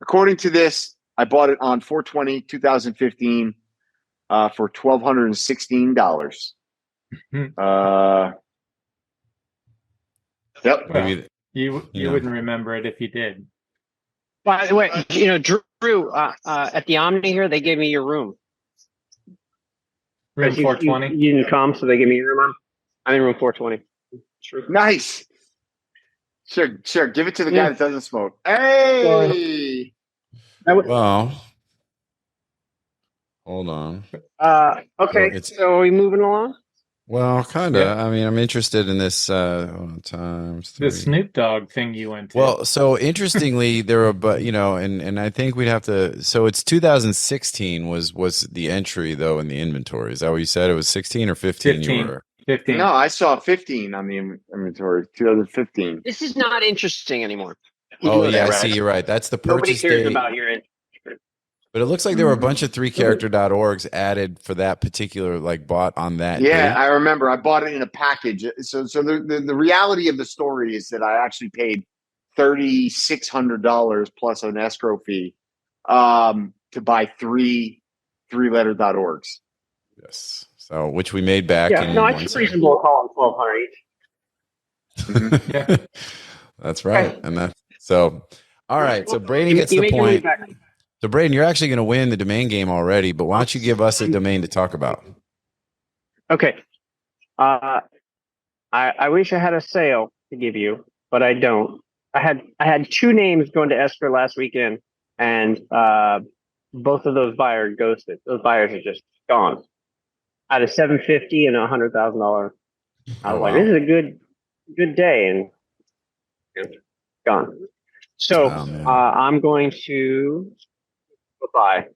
Speaker 3: according to this, I bought it on 4/20/2015 for $1,216. Yep.
Speaker 2: Well, you wouldn't remember it if you did.
Speaker 4: By the way, you know, Drew, at the Omni here, they gave me your room.
Speaker 2: Room 420?
Speaker 4: You didn't come, so they gave me your room. I'm in room 420.
Speaker 3: True. Nice. Sure. Give it to the guy that doesn't smoke. Hey!
Speaker 1: Well, hold on.
Speaker 4: Okay, so are we moving along?
Speaker 1: Well, kind of. Yeah. I mean, I'm interested in this times 3.
Speaker 2: The Snoop Dogg thing you went to.
Speaker 1: Well, so interestingly, there are, but you know, and I think we'd have to. So it's 2016 was the entry though in the inventory. Is that what you said? It was 16 or 15?
Speaker 2: 15.
Speaker 1: You were
Speaker 2: 15.
Speaker 3: No, I saw 15 on the inventory. 2015.
Speaker 4: This is not interesting anymore.
Speaker 1: Oh yeah, I see. You're right. That's the purchase
Speaker 4: Nobody cares
Speaker 1: date.
Speaker 4: About your entry.
Speaker 1: But it looks like there were a bunch of 3character.orgs added for that particular, like, bought on that.
Speaker 3: Yeah,
Speaker 1: date.
Speaker 3: I remember. I bought it in a package. So the reality of the story is that I actually paid $3,600 plus an escrow fee to buy three-letter .orgs.
Speaker 1: Yes. So which we made back.
Speaker 4: Yeah, no, it's reasonable to call them 1,200 each.
Speaker 3: Mm-hmm.
Speaker 1: Yeah. That's right. And that's so. All right. So Braden gets the point. So, Braden, you're actually going to win the domain game already, but why don't you give us a domain to talk about?
Speaker 4: Okay. I wish I had a sale to give you, but I don't. I had 2 names going to escrow last weekend, and both of those buyers ghosted. Those buyers are just gone. Out of $750 and $100,000. I was like, this is a good day, and gone. So I'm going to. Bye.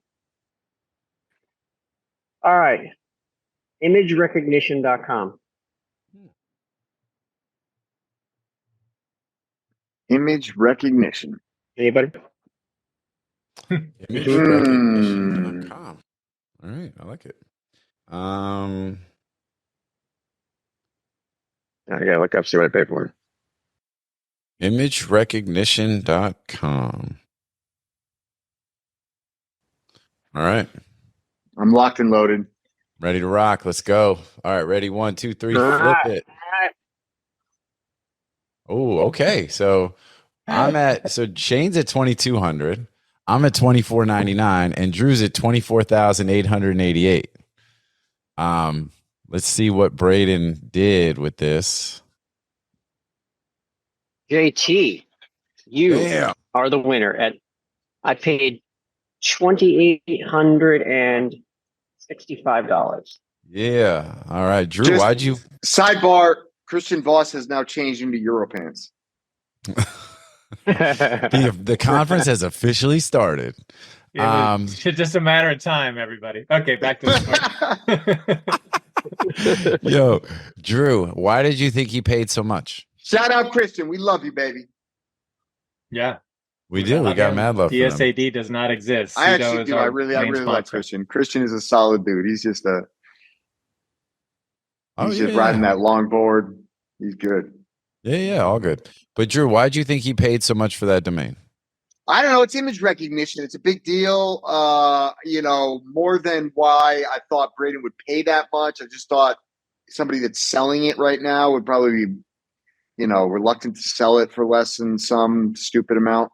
Speaker 4: All right. ImageRecognition.com.
Speaker 3: Image recognition.
Speaker 4: Anybody?
Speaker 1: ImageRecognition.com. All right. I like it.
Speaker 3: I gotta look up, see what I paid for.
Speaker 1: ImageRecognition.com. All right.
Speaker 3: I'm locked and loaded.
Speaker 1: Ready to rock. Let's go. All right. Ready. 1, 2, 3. Flip it. Oh, okay. So Shane's at 2,200. I'm at 2,499, and Drew's at 24,888. Let's see what Braden did with this.
Speaker 4: JT, you are the winner. I paid $2,865.
Speaker 1: Yeah. All right, Drew. Why'd you?
Speaker 3: Sidebar: Christian Voss has now changed into Europants.
Speaker 1: The conference has officially started.
Speaker 2: It's just a matter of time, everybody. Okay, back to the story.
Speaker 1: Yo, Drew, why did you think he paid so much?
Speaker 3: Shout out, Christian. We love you, baby.
Speaker 2: Yeah.
Speaker 1: We do. We got mad love.
Speaker 2: DSAD does not exist.
Speaker 3: I actually do. I really like Christian. Christian is a solid dude. He's just a.
Speaker 1: Oh,
Speaker 3: He's just riding that longboard. He's good.
Speaker 1: Yeah, all good. But Drew, why'd you think he paid so much for that domain?
Speaker 3: I don't know. It's image recognition. It's a big deal. More than why I thought Braden would pay that much. I just thought somebody that's selling it right now would probably be, reluctant to sell it for less than some stupid amount.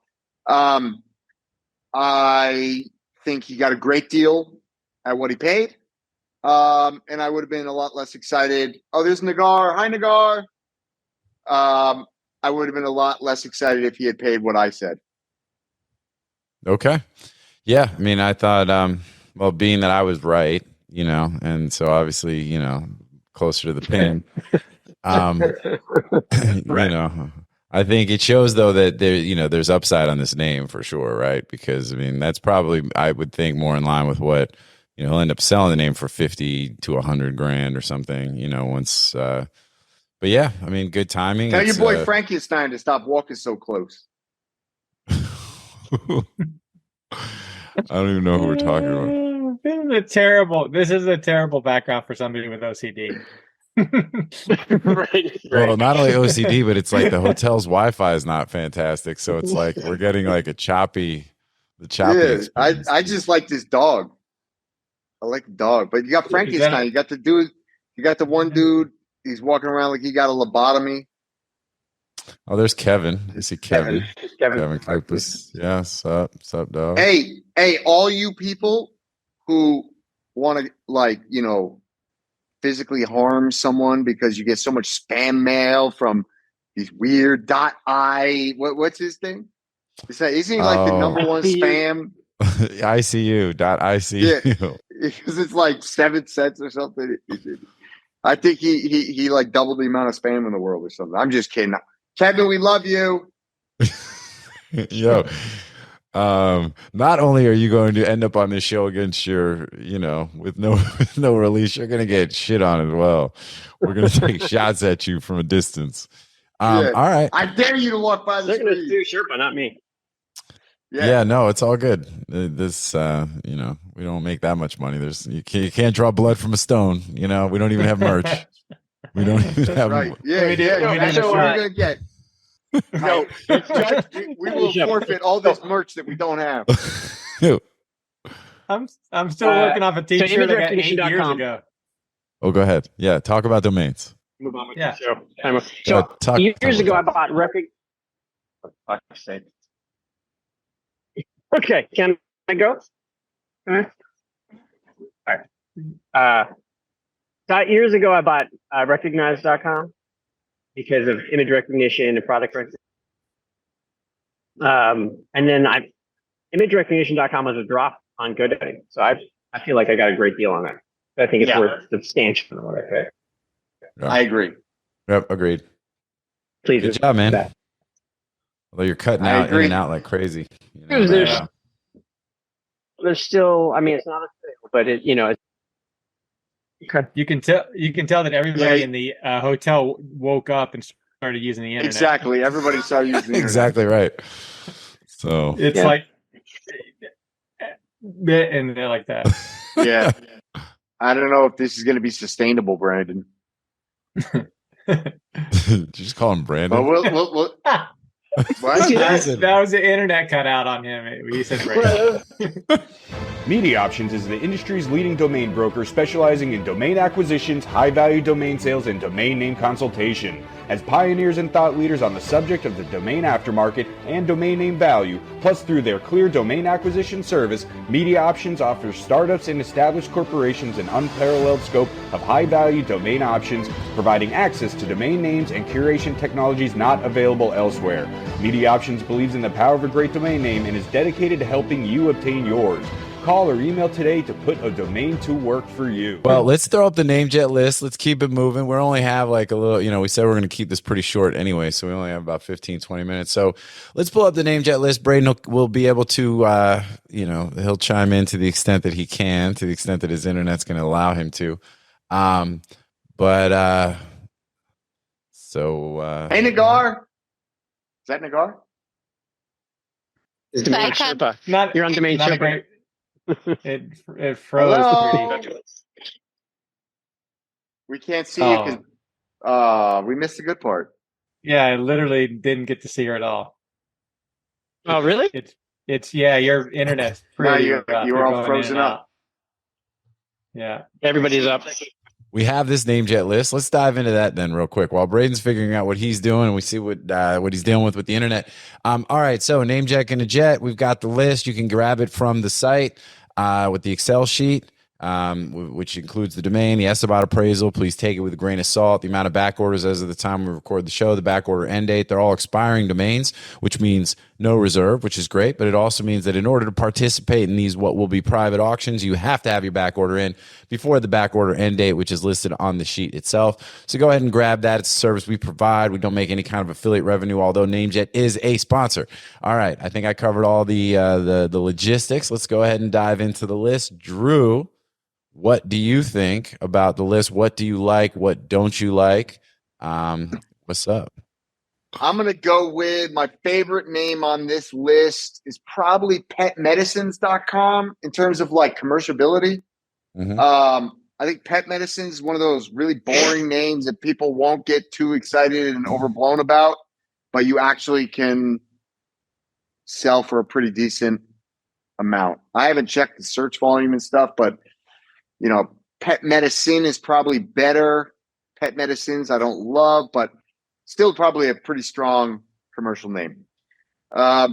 Speaker 3: I think he got a great deal at what he paid. And I would have been a lot less excited. Oh, there's Nagar. Hi, Nagar. I would have been a lot less excited if he had paid what I said.
Speaker 1: Okay. Yeah. I mean, I thought, being that I was right, and so obviously, closer to the pin, right. I think it shows though that there's upside on this name for sure. Right. Because I mean, that's probably, I would think, more in line with what, he'll end up selling the name for 50 to 100 grand or something, once, but yeah, I mean, good timing.
Speaker 3: Tell your boy Frankenstein to stop walking so close.
Speaker 1: I don't even know who we're talking about.
Speaker 2: This is a terrible background for somebody with OCD.
Speaker 4: Right.
Speaker 1: Well, not only OCD, but it's like the hotel's Wi-Fi is not fantastic, so it's like we're getting like the choppy.
Speaker 3: Yeah, I just like this dog. I like the dog, but you got Frankenstein. You got the dude. You got the one dude. He's walking around like he got a lobotomy.
Speaker 1: Oh, there's Kevin. Is he Kevin?
Speaker 4: Kevin
Speaker 1: Cooper's. Yeah, sup, dog.
Speaker 3: Hey, all you people who want to physically harm someone because you get so much spam mail from these weird .I. What's his thing? Isn't he like the number one spam?
Speaker 1: ICU.ICU.
Speaker 3: Yeah, because it's like 7 cents or something. I think he like doubled the amount of spam in the world or something. I'm just kidding. Kevin, we love you.
Speaker 1: Yo, not only are you going to end up on this show against your, with no release, you're going to get shit on as well. We're going to take shots at you from a distance. All right.
Speaker 3: I dare you to walk by the
Speaker 4: They're going to
Speaker 3: screen.
Speaker 4: sue Sherpa, not me.
Speaker 1: Yeah, no, it's all good. This, we don't make that much money. You can't draw blood from a stone. We don't even have merch. We don't even have.
Speaker 3: Right. Yeah. That's what we're gonna get. No, we will forfeit all this merch that we don't have.
Speaker 2: I'm still working off a T-shirt I got 8 years ago.
Speaker 1: Oh, go ahead. Yeah, talk about domains.
Speaker 4: Move on with the show. So years ago, I bought Okay, can I go? All right. Years ago, I bought Recognize.com because of image recognition and product recognition. And then ImageRecognition.com was a drop on GoDaddy. So I feel like I got a great deal on that. I think it's worth substantial for what I paid.
Speaker 1: Yeah.
Speaker 3: I agree.
Speaker 1: Yep, agreed.
Speaker 4: Please.
Speaker 1: Good job, man. Although you're cutting out in and out like crazy.
Speaker 4: There's still, I mean, it's not a sale, but
Speaker 2: Okay. You can tell that everybody in the hotel woke up and started using the internet.
Speaker 3: Exactly. Everybody started using the internet.
Speaker 1: Exactly right. So
Speaker 2: it's like, and they're like that.
Speaker 3: Yeah. I don't know if this is going to be sustainable, Brandon.
Speaker 1: Just call him Brandon.
Speaker 3: We'll
Speaker 2: that was the internet cut out on him. He said Brandon.
Speaker 5: MediaOptions is the industry's leading domain broker specializing in domain acquisitions, high-value domain sales, and domain name consultation. As pioneers and thought leaders on the subject of the domain aftermarket and domain name value, plus through their clear domain acquisition service, MediaOptions offers startups and established corporations an unparalleled scope of high-value domain options, providing access to domain names and curation technologies not available elsewhere. MediaOptions believes in the power of a great domain name and is dedicated to helping you obtain yours. Call or email today to put a domain to work for you.
Speaker 1: Well, let's throw up the NameJet list. Let's keep it moving. We only have like a little, we said we're going to keep this pretty short anyway, so we only have about 15, 20 minutes. So let's pull up the NameJet list. Braden will be able to, he'll chime in to the extent that he can, to the extent that his internet's going to allow him to. Hey,
Speaker 3: Nagar. Is that Nagar?
Speaker 4: It's DomainSherpa. You're on DomainSherpa.
Speaker 2: It froze.
Speaker 3: We can't see you because we missed the good part.
Speaker 2: Yeah, I literally didn't get to see her at all.
Speaker 4: Oh, really?
Speaker 2: It's your internet's
Speaker 3: Now
Speaker 2: pretty
Speaker 3: you're
Speaker 2: rough.
Speaker 3: all
Speaker 2: going in
Speaker 3: frozen
Speaker 2: and
Speaker 3: up.
Speaker 2: out. Yeah.
Speaker 4: Everybody's up.
Speaker 1: We have this NameJet list. Let's dive into that then real quick while Braden's figuring out what he's doing and we see what he's dealing with the internet. All right, so NameJetGonnaJet, we've got the list. You can grab it from the site with the Excel sheet, which includes the domain, the S-about appraisal. Please take it with a grain of salt. The amount of back orders as of the time we record the show, the back order end date, they're all expiring domains, which means no reserve, which is great. But it also means that in order to participate in these what will be private auctions, you have to have your back order in before the back order end date, which is listed on the sheet itself. So go ahead and grab that. It's a service we provide. We don't make any kind of affiliate revenue, although NameJet is a sponsor. All right, I think I covered all the logistics. Let's go ahead and dive into the list. Drew, what do you think about the list? What do you like? What don't you like? What's up?
Speaker 3: I'm going to go with my favorite name on this list is probably petmedicines.com in terms of like commerciability.
Speaker 1: Mm-hmm.
Speaker 3: I think pet medicine is one of those really boring names that people won't get too excited and overblown about, but you actually can sell for a pretty decent amount. I haven't checked the search volume and stuff, but you know, pet medicine is probably better. Pet medicines I don't love, but still probably a pretty strong commercial name. Yeah,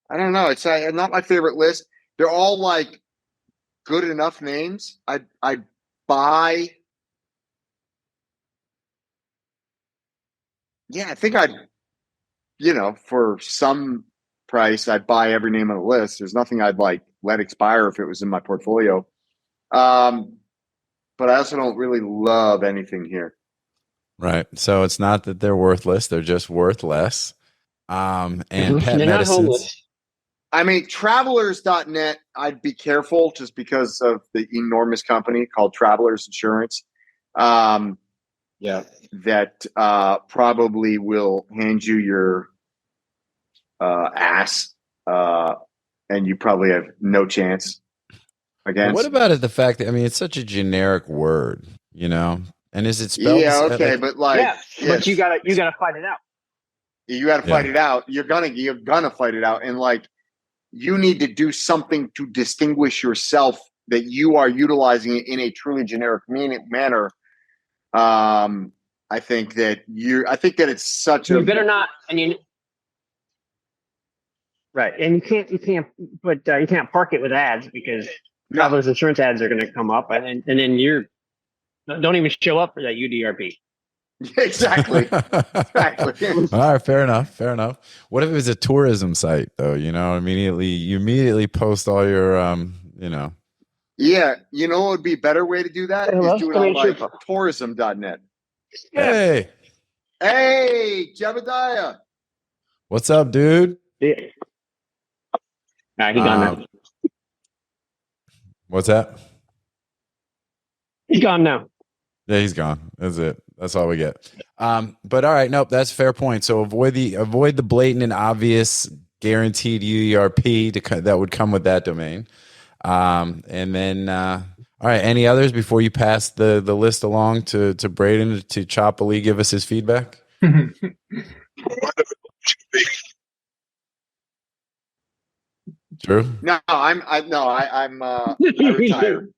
Speaker 3: I don't know. It's not my favorite list. They're all like good enough names. I buy. Yeah, I think for some price, I'd buy every name on the list. There's nothing I'd like let expire if it was in my portfolio. But I also don't really love anything here.
Speaker 1: Right. So it's not that they're worthless; they're just worth less. And pet medicines.
Speaker 3: I mean, travelers.net, I'd be careful just because of the enormous company called Travelers Insurance. That probably will hand you your ass, and you probably have no chance against.
Speaker 1: What about it? The fact that it's such a generic word, and is it spelled?
Speaker 3: Yeah, okay, but
Speaker 4: but you gotta fight it out.
Speaker 3: You got to fight it out. You're gonna fight it out, and like you need to do something to distinguish yourself that you are utilizing it in a truly generic manner. I think that it's such
Speaker 4: you better not, right, and you can't park it with ads because Travelers Insurance ads are going to come up, and then don't even show up for that UDRP.
Speaker 3: Exactly. Exactly.
Speaker 1: All right, fair enough. What if it was a tourism site though? You immediately post all your
Speaker 3: Yeah, what would be a better way to do that is do it on like tourism.net.
Speaker 1: Hey,
Speaker 3: Jebediah.
Speaker 1: What's up, dude?
Speaker 4: Yeah. He's gone now.
Speaker 1: What's that?
Speaker 4: He's gone now.
Speaker 1: Yeah, he's gone. That's it. That's all we get. But all right, nope, that's a fair point. So avoid the blatant and obvious guaranteed UERP that would come with that domain. And then all right, any others before you pass the list along to Braden to choppily give us his feedback? True.
Speaker 3: No, I'm retired.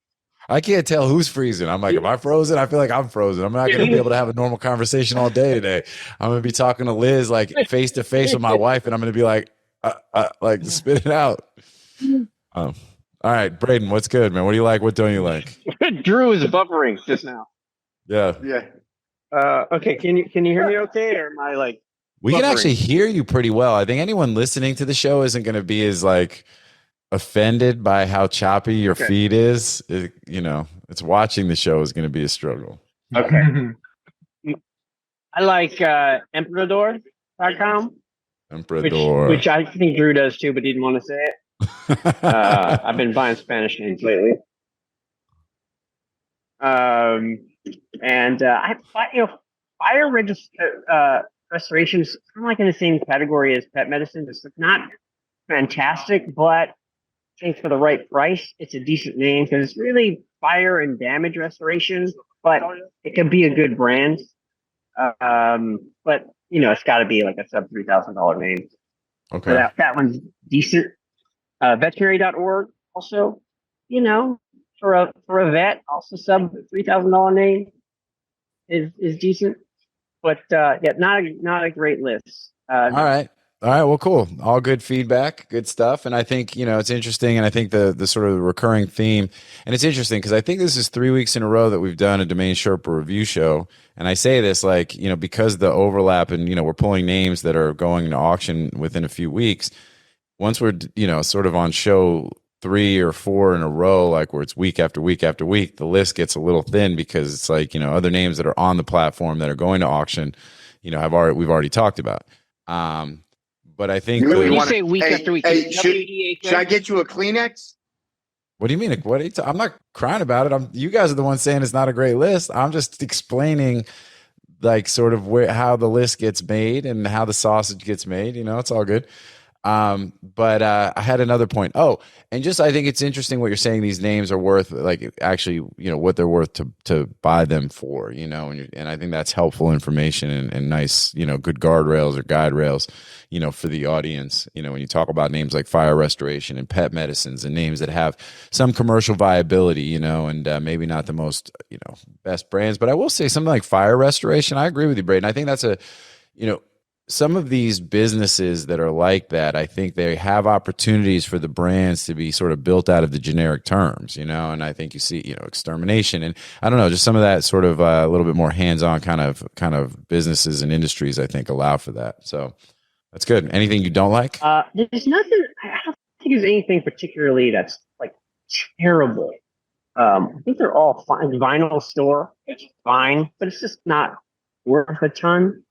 Speaker 1: I can't tell who's freezing. I'm like, am I frozen? I feel like I'm frozen. I'm not going to be able to have a normal conversation all day today. I'm going to be talking to Liz like face to face with my wife, and I'm going to be like spit it out. All right, Braden, what's good, man? What do you like? What don't you like?
Speaker 4: Drew is buffering just now.
Speaker 1: Yeah.
Speaker 4: Okay. Can you hear me okay, or am I like?
Speaker 1: We can actually hear you pretty well. I think anyone listening to the show isn't going to be as like offended by how choppy your feed is. It's watching the show is going to be a struggle.
Speaker 4: Okay. I like Emperador.com.
Speaker 1: Emperador.
Speaker 4: Which I think Drew does too, but didn't want to say it. I've been buying Spanish names lately. And fire restorations kind of like in the same category as pet medicine. It's not fantastic, but think for the right price, it's a decent name because it's really fire and damage restoration, but it can be a good brand. But it's got to be like a sub $3,000 name.
Speaker 1: Okay.
Speaker 4: So that one's decent. Veterinary.org also, for a vet, also sub $3,000 name is decent, but not a great list.
Speaker 1: All right. Well, cool. All good feedback, good stuff. And I think, it's interesting. And I think the sort of recurring theme, and it's interesting because I think this is 3 weeks in a row that we've done a Domain Sherpa review show. And I say this because the overlap and, we're pulling names that are going to auction within a few weeks. Once we're, sort of on show 3 or 4 in a row, like where it's week after week after week, the list gets a little thin because it's like, other names that are on the platform that are going to auction, we've already talked about. But I think
Speaker 4: when you say week after week,
Speaker 3: should I get you a Kleenex?
Speaker 1: What do you mean? I'm not crying about it. You guys are the ones saying it's not a great list. I'm just explaining like sort of how the list gets made and how the sausage gets made. It's all good. But I had another point. Oh, and just I think it's interesting what you're saying. These names are worth like actually, what they're worth to buy them for. And I think that's helpful information and nice, good guardrails or guide rails, for the audience. When you talk about names like fire restoration and pet medicines and names that have some commercial viability, and maybe not the most best brands. But I will say something like fire restoration. I agree with you, Braden. I think that's some of these businesses that are like that, I think they have opportunities for the brands to be sort of built out of the generic terms, and I think you see, extermination and I don't know, just some of that sort of a little bit more hands-on kind of businesses and industries, I think allow for that. So that's good. Anything you don't like?
Speaker 4: There's nothing, I don't think there's anything particularly that's like terrible. I think they're all fine. Vinyl store, it's fine, but it's just not worth a ton.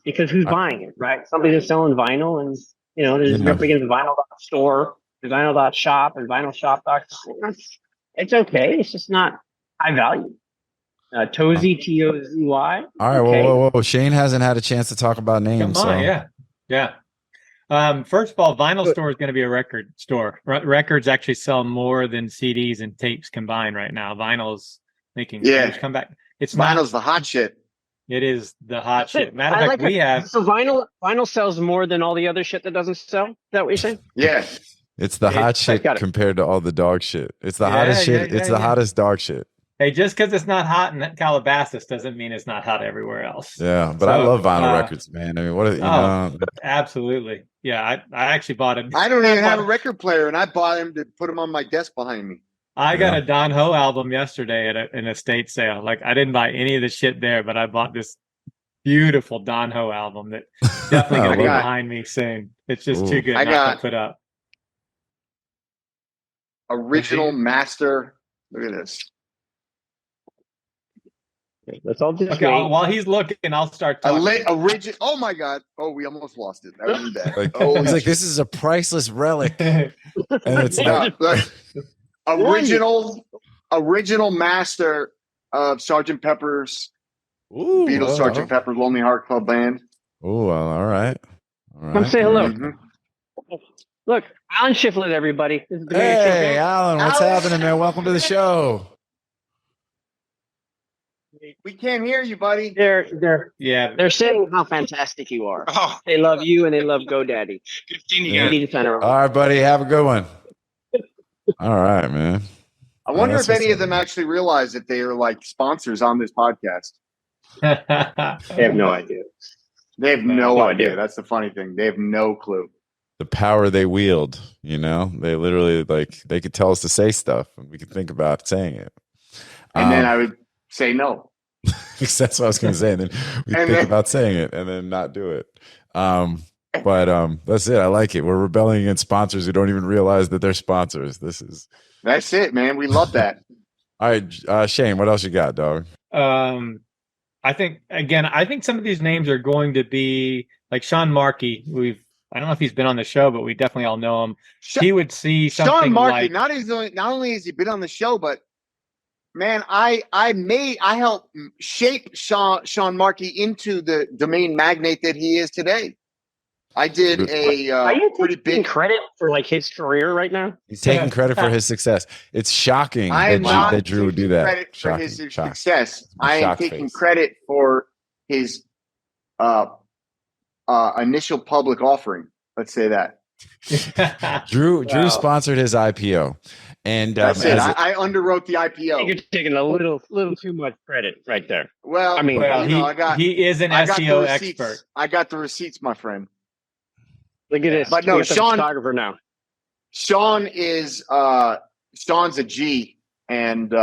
Speaker 4: Because who's buying it, right? Somebody's just selling vinyl, and there's up against the vinyl.store, the vinyl.shop, and vinylshop.com. It's okay. It's just not high value. Tozy, Tozy. All
Speaker 1: right.
Speaker 4: Okay.
Speaker 1: Whoa. Shane hasn't had a chance to talk about names.
Speaker 2: Come on, yeah. First of all, vinyl store is going to be a record store. Records actually sell more than CDs and tapes combined right now. Vinyl's making a huge comeback.
Speaker 3: Vinyl's the hot shit.
Speaker 2: It is the hot shit. Matter of fact, we have
Speaker 4: so vinyl sells more than all the other shit that doesn't sell. Is that what you're saying?
Speaker 3: Yeah,
Speaker 1: it's the hot shit compared to all the dog shit. It's the hottest shit. It's the hottest dog shit.
Speaker 2: Hey, just because it's not hot in Calabasas doesn't mean it's not hot everywhere else.
Speaker 1: Yeah, but I love vinyl records, man. I mean, what
Speaker 2: absolutely. Yeah, I actually bought it.
Speaker 3: I don't even have a record player, and I bought him to put him on my desk behind me.
Speaker 2: I got a Don Ho album yesterday at an estate sale. Like I didn't buy any of the shit there, but I bought this beautiful Don Ho album that definitely gonna be behind me soon. It's just too good not to put up.
Speaker 3: Original master. Look at this.
Speaker 4: Let's all just
Speaker 2: while he's looking, I'll start talking.
Speaker 3: Oh my God! Oh, we almost lost it. That was bad.
Speaker 1: He's like, this is a priceless relic, and it's not.
Speaker 3: Original master of Sgt. Pepper's Beatles, Sgt. Pepper's Lonely Heart Club Band.
Speaker 1: Oh, all right.
Speaker 4: Come say hello. Mm-hmm. Look, Alan Shiflett, everybody. This is the
Speaker 1: hey, Alan, what's happening, man? Welcome to the show.
Speaker 3: We can't hear you, buddy.
Speaker 4: They're saying how fantastic you are. Oh. They love you and they love GoDaddy.
Speaker 6: Good seeing you.
Speaker 1: All right, buddy. Have a good one. All right, man.
Speaker 3: I wonder if any of them actually realize that they are like sponsors on this podcast.
Speaker 4: They have no idea.
Speaker 3: They have no idea. That's the funny thing. They have no clue.
Speaker 1: The power they wield, they literally they could tell us to say stuff and we could think about saying it.
Speaker 3: And then I would say no.
Speaker 1: That's what I was going to say. And then we think about saying it and then not do it. But that's it. I like it. We're rebelling against sponsors who don't even realize that they're sponsors.
Speaker 3: That's it, man. We love that.
Speaker 1: All right, Shane, what else you got, dog?
Speaker 2: I think some of these names are going to be like Sean Markey. I don't know if he's been on the show, but we definitely all know him. He would see something
Speaker 3: Sean Markey.
Speaker 2: like
Speaker 3: Not only has he been on the show, but man, I helped shape Sean Markey into the domain magnate that he is today. I did
Speaker 4: Are you
Speaker 3: pretty
Speaker 4: taking
Speaker 3: big.
Speaker 4: credit for like his career right now?
Speaker 1: He's taking credit for his success. It's shocking
Speaker 3: I am not
Speaker 1: that Drew would do
Speaker 3: taking
Speaker 1: that.
Speaker 3: credit for his
Speaker 1: Shocking.
Speaker 3: success. I am
Speaker 1: Shocked
Speaker 3: taking
Speaker 1: face.
Speaker 3: credit for his initial public offering. Let's say that.
Speaker 1: Drew
Speaker 2: Wow.
Speaker 1: sponsored his IPO, and
Speaker 3: That's it. I underwrote the
Speaker 4: I think
Speaker 3: IPO.
Speaker 4: you're taking a little too much credit right there.
Speaker 3: Well,
Speaker 4: I mean,
Speaker 2: Well,
Speaker 3: you know, I got
Speaker 2: he is an
Speaker 3: I got the
Speaker 2: SEO
Speaker 3: receipts.
Speaker 2: expert.
Speaker 3: I got the receipts, my friend.
Speaker 4: Look at this.
Speaker 3: But no,
Speaker 4: We got the
Speaker 3: Sean-
Speaker 4: photographer now.
Speaker 3: Sean is Sean's a G, and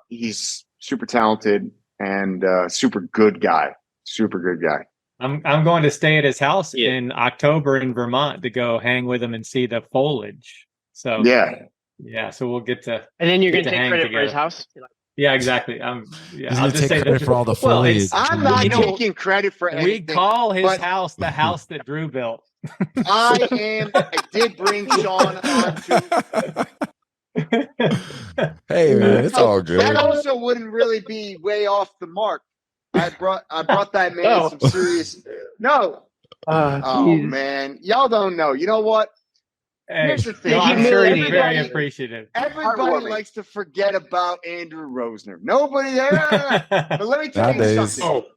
Speaker 3: he's super talented and super good guy. Super good guy.
Speaker 2: I'm going to stay at his house
Speaker 4: Yeah.
Speaker 2: in October in Vermont to go hang with him and see the foliage. So
Speaker 3: Yeah.
Speaker 2: so we'll get to.
Speaker 4: And then you're
Speaker 2: Get
Speaker 4: going to
Speaker 2: to
Speaker 4: take
Speaker 2: hang
Speaker 4: credit for his
Speaker 2: together.
Speaker 4: house?
Speaker 2: Yeah, exactly.
Speaker 1: he's
Speaker 2: I'll
Speaker 1: gonna
Speaker 2: just
Speaker 1: take
Speaker 2: say
Speaker 1: credit
Speaker 2: that.
Speaker 1: for all the
Speaker 2: Well,
Speaker 1: foliage.
Speaker 2: it's-
Speaker 3: I'm not
Speaker 2: You know,
Speaker 3: taking credit for
Speaker 2: we
Speaker 3: anything.
Speaker 2: call his
Speaker 3: but-
Speaker 2: house the house that Drew built.
Speaker 3: I did bring Sean on to.
Speaker 1: Hey man, it's all good.
Speaker 3: That also wouldn't really be way off the mark. I brought that man some serious. No. Oh
Speaker 4: geez.
Speaker 3: man, y'all don't know. You know what?
Speaker 2: Hey,
Speaker 3: Here's the thing.
Speaker 2: no, I'm sure he's very
Speaker 3: Everybody-
Speaker 2: appreciative.
Speaker 3: Everybody
Speaker 4: Heartwarming.
Speaker 3: likes to forget about Andrew Rosner. Nobody there. But let me tell you
Speaker 1: Nowadays.
Speaker 3: something.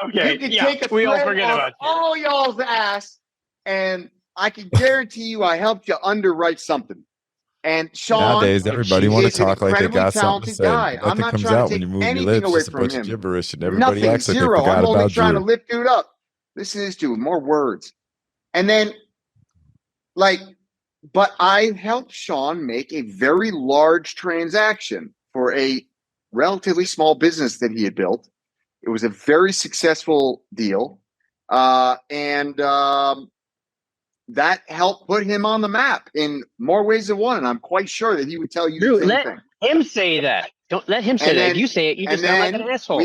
Speaker 4: Okay.
Speaker 3: You can
Speaker 4: Yeah,
Speaker 3: take a
Speaker 4: we all
Speaker 3: thread
Speaker 4: forget
Speaker 3: off
Speaker 4: about you.
Speaker 3: all y'all's ass, and I can guarantee you, I helped you underwrite something. And Sean,
Speaker 1: Nowadays, everybody want to
Speaker 3: is an
Speaker 1: talk like they
Speaker 3: incredibly
Speaker 1: got something to
Speaker 3: talented
Speaker 1: say.
Speaker 3: guy.
Speaker 1: Nothing
Speaker 3: I'm not
Speaker 1: comes
Speaker 3: trying to
Speaker 1: out when
Speaker 3: take
Speaker 1: you move your
Speaker 3: anything
Speaker 1: lips.
Speaker 3: away
Speaker 1: Just a
Speaker 3: from
Speaker 1: bunch
Speaker 3: him.
Speaker 1: of gibberish, and everybody
Speaker 3: Nothing,
Speaker 1: acts like they
Speaker 3: zero.
Speaker 1: forgot
Speaker 3: I'm only
Speaker 1: about
Speaker 3: trying to
Speaker 1: Drew.
Speaker 3: lift dude up. Listen to this dude, more words. And then, but I helped Sean make a very large transaction for a relatively small business that he had built. It was a very successful deal. And that helped put him on the map in more ways than one. And I'm quite sure that he would tell you
Speaker 4: Drew,
Speaker 3: the same
Speaker 4: let
Speaker 3: thing.
Speaker 4: him say that. Don't let him say
Speaker 3: And
Speaker 4: that.
Speaker 3: then-
Speaker 4: If you say it, you
Speaker 3: and
Speaker 4: just sound like
Speaker 3: then
Speaker 4: an asshole.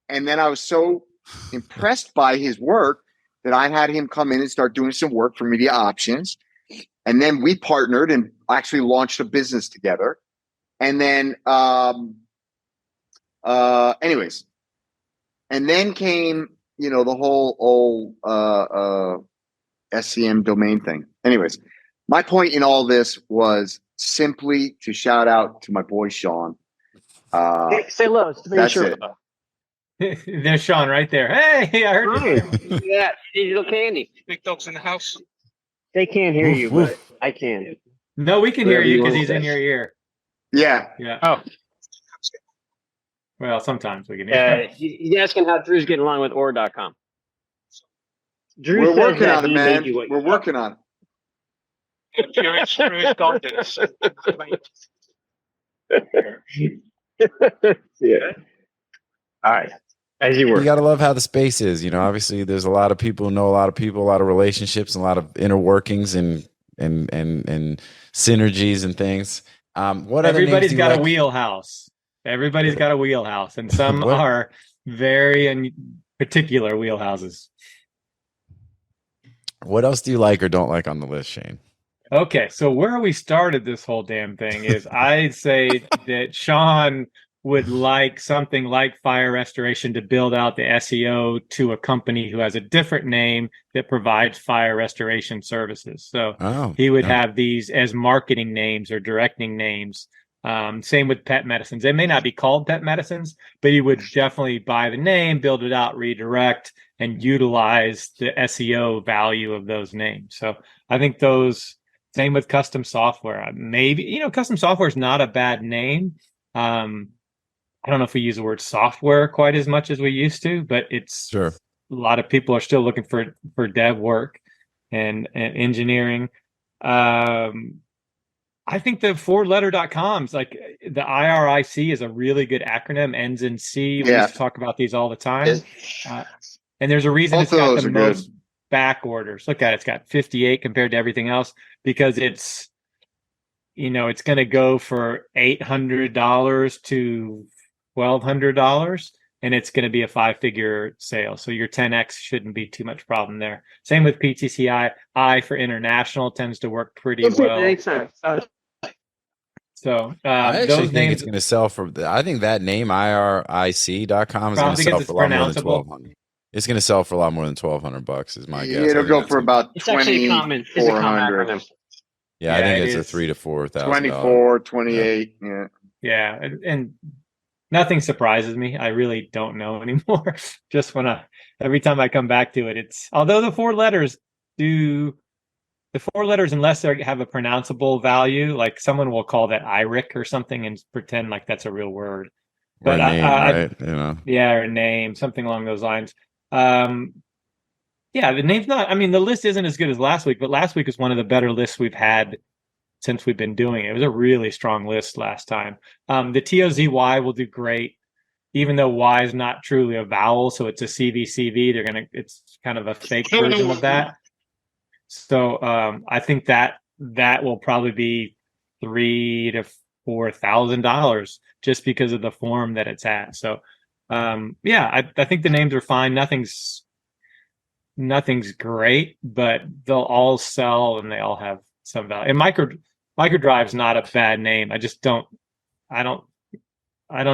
Speaker 3: and then I was so impressed by his work that I had him come in and start doing some work for MediaOptions. And then we partnered and actually launched a business together. And then, anyways, and then came, the whole old SCM domain thing. Anyways, my point in all this was simply to shout out to my boy Sean.
Speaker 4: Hey, say hello. It's
Speaker 3: That's
Speaker 4: DomainSherpa.
Speaker 2: There's Sean right there. Hey, I heard you.
Speaker 4: Yeah, digital candy.
Speaker 6: Big dogs in the house.
Speaker 4: They can't hear you,
Speaker 1: Woof,
Speaker 4: but I can.
Speaker 2: No, we can hear
Speaker 4: Whatever
Speaker 2: you
Speaker 4: you
Speaker 2: because
Speaker 4: want
Speaker 2: he's
Speaker 4: to
Speaker 2: in
Speaker 4: say.
Speaker 2: your ear.
Speaker 3: Yeah.
Speaker 2: Yeah.
Speaker 4: Oh,
Speaker 2: Well, sometimes we can hear.
Speaker 4: he's asking how Drew's getting along with or.com. Drew
Speaker 3: We're
Speaker 4: says
Speaker 3: working
Speaker 4: that
Speaker 3: on it,
Speaker 4: he
Speaker 3: man.
Speaker 4: made you what you
Speaker 3: We're working on it.
Speaker 6: Curious Drew's gardens.
Speaker 4: Yeah. All right. As you were.
Speaker 1: You gotta love how the space is. Obviously, there's a lot of people who know a lot of people, a lot of relationships, and a lot of inner workings and synergies and things. What other names
Speaker 2: Everybody's
Speaker 1: do you
Speaker 2: got
Speaker 1: like?
Speaker 2: a wheelhouse. Everybody's got a wheelhouse, and some
Speaker 1: What?
Speaker 2: are very particular wheelhouses.
Speaker 1: What else do you like or don't like on the list, Shane?
Speaker 2: Okay, so where we started this whole damn thing is I'd say that Sean would like something like Fire Restoration to build out the SEO to a company who has a different name that provides fire restoration services. So he would have these as marketing names or directing names. Same with pet medicines. They may not be called pet medicines, but he would definitely buy the name, build it out, redirect, and utilize the SEO value of those names. So I think those, same with custom software. Maybe, custom software is not a bad name. I don't know if we use the word software quite as much as we used to, but it's
Speaker 1: Sure.
Speaker 2: a lot of people are still looking for dev work and engineering. I think the 4letter.coms, like the IRIC is a really good acronym, ends in C. We
Speaker 3: Yeah.
Speaker 2: used to talk about these all the time. And there's a reason
Speaker 3: Both
Speaker 2: it's
Speaker 3: of
Speaker 2: got
Speaker 3: those
Speaker 2: the
Speaker 3: are good.
Speaker 2: most back orders. Look at it. It's got 58 compared to everything else because it's, it's going to go for $800 to $1,200 and it's going to be a 5-figure sale. So your 10X shouldn't be too much problem there. Same with PTCI. I for international tends to work pretty well.
Speaker 4: Makes sense.
Speaker 2: So
Speaker 1: I actually
Speaker 2: those
Speaker 1: think
Speaker 2: names,
Speaker 1: it's going to sell for. I think that name IRIC.com is going
Speaker 2: Probably
Speaker 1: to sell
Speaker 2: because
Speaker 1: for a lot more than
Speaker 2: it's pronounceable.
Speaker 1: $1,200. It's going to sell for a lot more than $1,200 is my guess.
Speaker 3: It'll go for about
Speaker 4: It's actually a common acronym.
Speaker 1: Yeah, I
Speaker 2: Yeah,
Speaker 1: think
Speaker 2: it
Speaker 1: it's a
Speaker 2: is.
Speaker 1: $3,000 to $4,000.
Speaker 3: 24, 28. Yeah.
Speaker 2: Yeah, and nothing surprises me. I really don't know anymore. Just every time I come back to it, although the four letters, unless they have a pronounceable value, like someone will call that IRIC or something and pretend like that's a real word.
Speaker 1: Or
Speaker 2: But
Speaker 1: a name, right?
Speaker 2: Yeah, or a name, something along those lines. Yeah, the name's not. I mean, the list isn't as good as last week, but last week was one of the better lists we've had since we've been doing it. It was a really strong list last time. The TOZY will do great, even though Y is not truly a vowel, so it's a CVCV. It's kind of a fake version of that. So I think that will probably be $3,000 to $4,000 just because of the form that it's at. So yeah, I think the names are fine. Nothing's great, but they'll all sell and they all have some value. And microdrive's not a bad name. I don't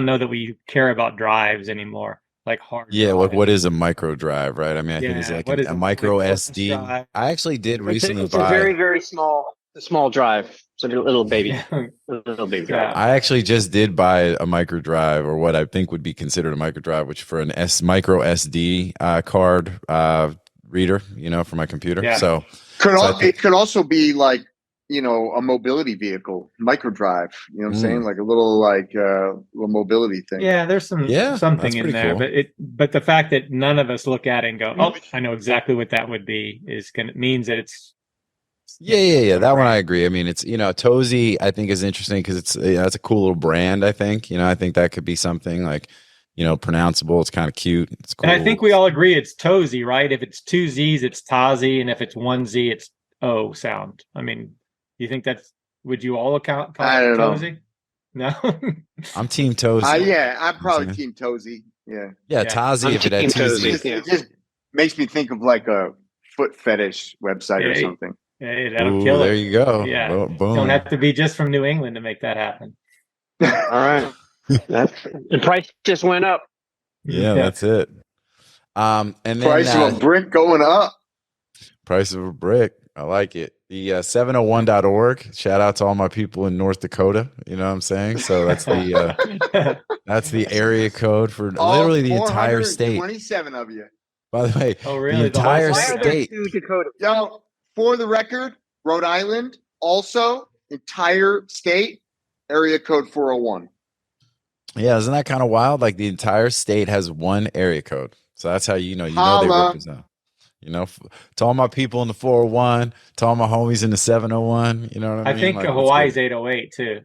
Speaker 2: know that we care about drives anymore, like hard.
Speaker 1: Yeah,
Speaker 2: drive.
Speaker 1: what is a micro drive, right? I mean, I think it's like a micro SD.
Speaker 2: drive?
Speaker 1: I actually did recently
Speaker 4: It's a very, very small drive. It's a little baby. Little baby drive.
Speaker 1: I actually just did buy a micro drive, or what I think would be considered a micro drive, which for an micro SD card reader, for my computer.
Speaker 2: Yeah.
Speaker 1: So
Speaker 3: it could also be like, a mobility vehicle, microdrive, you know what I'm saying? Like a little mobility thing.
Speaker 2: Yeah, there's something in there,
Speaker 1: cool.
Speaker 2: but the fact that none of us look at it and go, "Oh, I know exactly what that would be," means that it's.
Speaker 1: Yeah. That one I agree. I mean, it's Tozy. I think is interesting because it's that's a cool little brand. I think I think that could be something like pronounceable. It's kind of cute. It's cool.
Speaker 2: And I think we all agree it's Tozy, right? If it's two Z's, it's Tazi, and if it's one Z, it's O sound. I mean, you think would you all call it Tozy? No.
Speaker 1: I'm team Tozy.
Speaker 3: Yeah, I'm probably team Tozy. Yeah.
Speaker 1: Yeah, Tazi if it had two Z's.
Speaker 3: It just makes me think of like a foot fetish website or something.
Speaker 2: Hey, that'll kill it.
Speaker 1: There you go.
Speaker 2: Yeah.
Speaker 1: Well, boom.
Speaker 2: Don't have to be just from New England to make that happen.
Speaker 4: All right. The price just went up.
Speaker 1: Yeah, that's it. And then
Speaker 3: price of a brick going up.
Speaker 1: Price of a brick. I like it. The 701.org. Shout out to all my people in North Dakota. You know what I'm saying? So that's the that's the area code for literally the entire state.
Speaker 3: 27 of you.
Speaker 1: By the way,
Speaker 2: really?
Speaker 1: the entire state.
Speaker 3: Yo, for the record, Rhode Island also entire state area code 401.
Speaker 1: Yeah, isn't that kind of wild? Like the entire state has one area code. So that's how you know they represent. To all my people in the 401, to all my homies in the 701, you know what I mean?
Speaker 2: I think Hawaii's 808 too.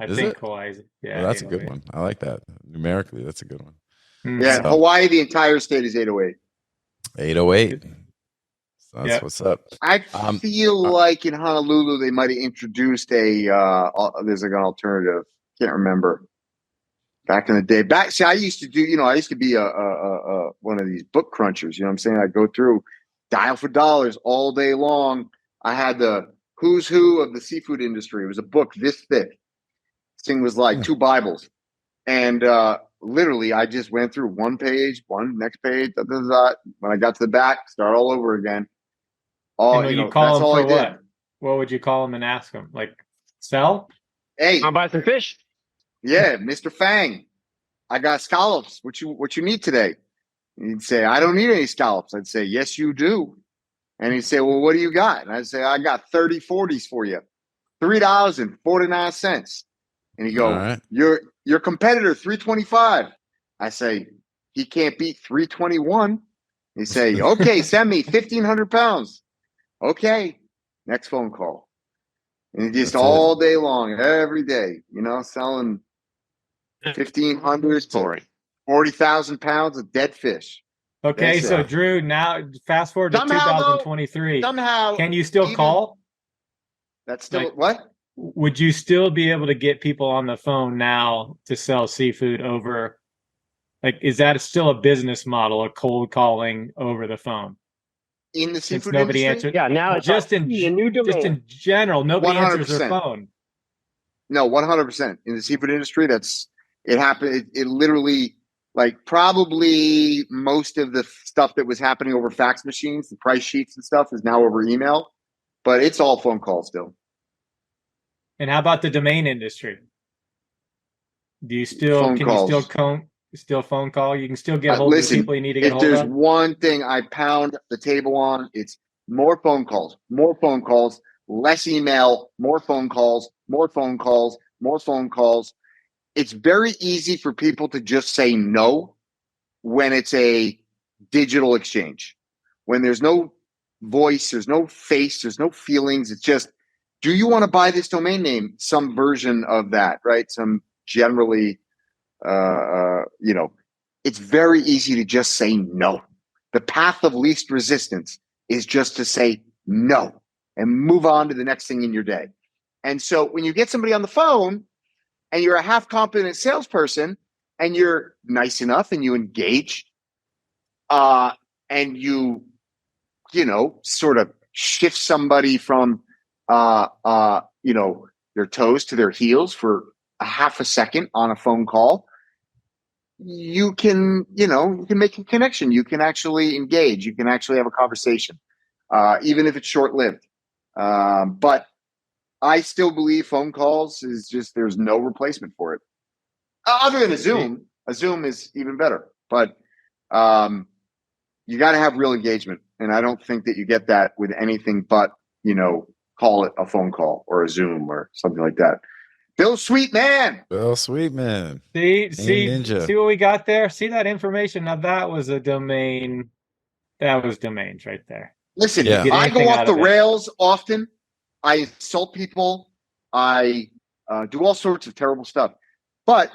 Speaker 1: Is it?
Speaker 2: Hawaii's,
Speaker 1: well, that's a good one. I like that. Numerically, that's a good one.
Speaker 3: Yeah, so, Hawaii, the entire state is 808.
Speaker 1: 808. So that's what's up.
Speaker 3: I feel like in Honolulu they might have introduced there's like an alternative. Can't remember. Back in the day. I used to do, I used to be a one of these book crunchers, you know what I'm saying? I'd go through dial for dollars all day long. I had the who's who of the seafood industry. It was a book this thick. This thing was like 2 Bibles. And literally I just went through one page, next page, when I got to the back, start all over again.
Speaker 2: You call them for what? What would you call them and ask them? Like, sell?
Speaker 3: Hey,
Speaker 4: I'll buy some fish.
Speaker 3: Yeah, Mr. Fang, I got scallops. What you need today? And he'd say, I don't need any scallops. I'd say, yes, you do. And he'd say, well, what do you got? And I'd say, I got 30 40s for you. $3.49. And he'd go, right. Your competitor, $3.25. I say, he can't beat $3.21. He'd say, okay, send me 1,500 pounds. Okay. Next phone call. And just all day long, every day, selling 1,500 to 40,000 pounds of dead fish.
Speaker 2: Okay, so Drew, now fast forward to 2023.
Speaker 3: Somehow,
Speaker 2: can you still call?
Speaker 3: That's still what?
Speaker 2: Would you still be able to get people on the phone now to sell seafood over? Like, is that still a business model, a cold calling over the phone?
Speaker 3: In the seafood
Speaker 2: nobody
Speaker 3: industry?
Speaker 2: Answered,
Speaker 4: yeah, now it's
Speaker 2: just in a new domain. Just in general, nobody
Speaker 3: 100%.
Speaker 2: answers their phone.
Speaker 3: No, 100%. In the seafood industry, it happened. It literally, Like probably most of the stuff that was happening over fax machines, the price sheets and stuff, is now over email, but it's all phone calls still.
Speaker 2: And how about the domain industry? Do you still
Speaker 3: Phone
Speaker 2: can
Speaker 3: calls.
Speaker 2: you still phone call? You can still get hold
Speaker 3: Listen,
Speaker 2: of the people you need to get
Speaker 3: if
Speaker 2: hold
Speaker 3: there's
Speaker 2: of.
Speaker 3: one thing I pound the table on, it's more phone calls, less email, more phone calls, more phone calls, more phone calls. It's very easy for people to just say no when it's a digital exchange. When there's no voice, there's no face, there's no feelings. It's just, do you want to buy this domain name? Some version of that, right? Some generally, it's very easy to just say no. The path of least resistance is just to say no and move on to the next thing in your day. And so when you get somebody on the phone and you're a half competent salesperson and you're nice enough and you engage, and you sort of shift somebody from, their toes to their heels for a half a second on a phone call, you can make a connection. You can actually engage. You can actually have a conversation, even if it's short-lived. But I still believe phone calls is just, there's no replacement for it. Other than a Zoom. A Zoom is even better. But you got to have real engagement. And I don't think that you get that with anything but, call it a phone call or a Zoom or something like that. Bill Sweetman.
Speaker 1: Bill Sweetman.
Speaker 2: See what we got there? See that information? Now that was a domain. That was domains right there.
Speaker 3: Listen,
Speaker 1: Yeah.
Speaker 3: I go off the rails often. I insult people. I do all sorts of terrible stuff. But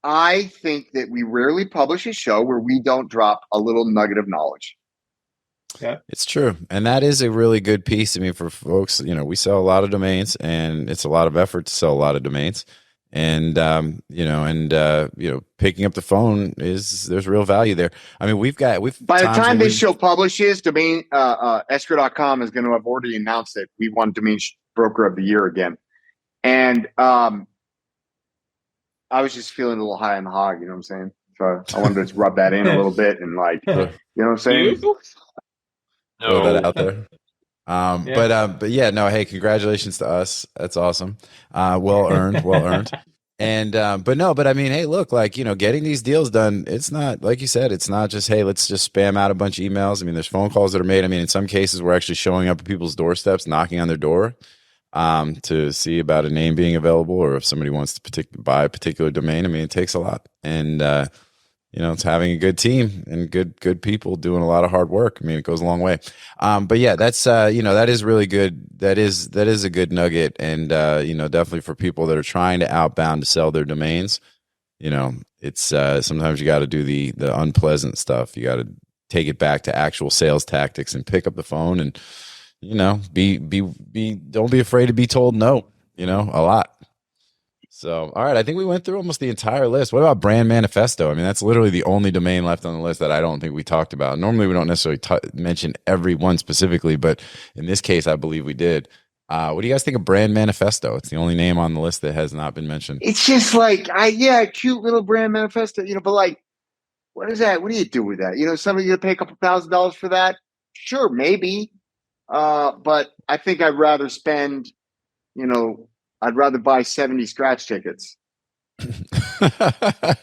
Speaker 3: I think that we rarely publish a show where we don't drop a little nugget of knowledge.
Speaker 2: Yeah,
Speaker 1: it's true. And that is a really good piece. I mean, for folks, we sell a lot of domains and it's a lot of effort to sell a lot of domains. And, picking up the phone there's real value there. I mean, by
Speaker 3: the time this show publishes, Escrow.com is going to have already announced that we won Domain Broker of the Year again. And I was just feeling a little high on the hog, you know what I'm saying? So I wanted to rub that in a little bit and you know what I'm saying?
Speaker 1: Throw that out there. But yeah, no, hey, congratulations to us. That's awesome. Well earned. And, but I mean, hey, look, getting these deals done, it's not, like you said, it's not just, hey, let's just spam out a bunch of emails. I mean, there's phone calls that are made. I mean, in some cases, we're actually showing up at people's doorsteps, knocking on their door, to see about a name being available or if somebody wants to buy a particular domain. I mean, it takes a lot. And, it's having a good team and good people doing a lot of hard work. I mean, it goes a long way. But yeah, that's, that is really good. That is a good nugget. And, definitely for people that are trying to outbound to sell their domains, it's, sometimes you got to do the unpleasant stuff. You got to take it back to actual sales tactics and pick up the phone and, don't be afraid to be told no, a lot. So, all right, I think we went through almost the entire list. What about Brand Manifesto? I mean, that's literally the only domain left on the list that I don't think we talked about. Normally, we don't necessarily mention every one specifically, but in this case, I believe we did. What do you guys think of Brand Manifesto? It's the only name on the list that has not been mentioned.
Speaker 3: It's just cute little Brand Manifesto, but what is that? What do you do with that? Somebody going to pay a couple $1,000s for that? Sure, maybe. But I think I'd rather spend, I'd rather buy 70 scratch tickets.
Speaker 1: That's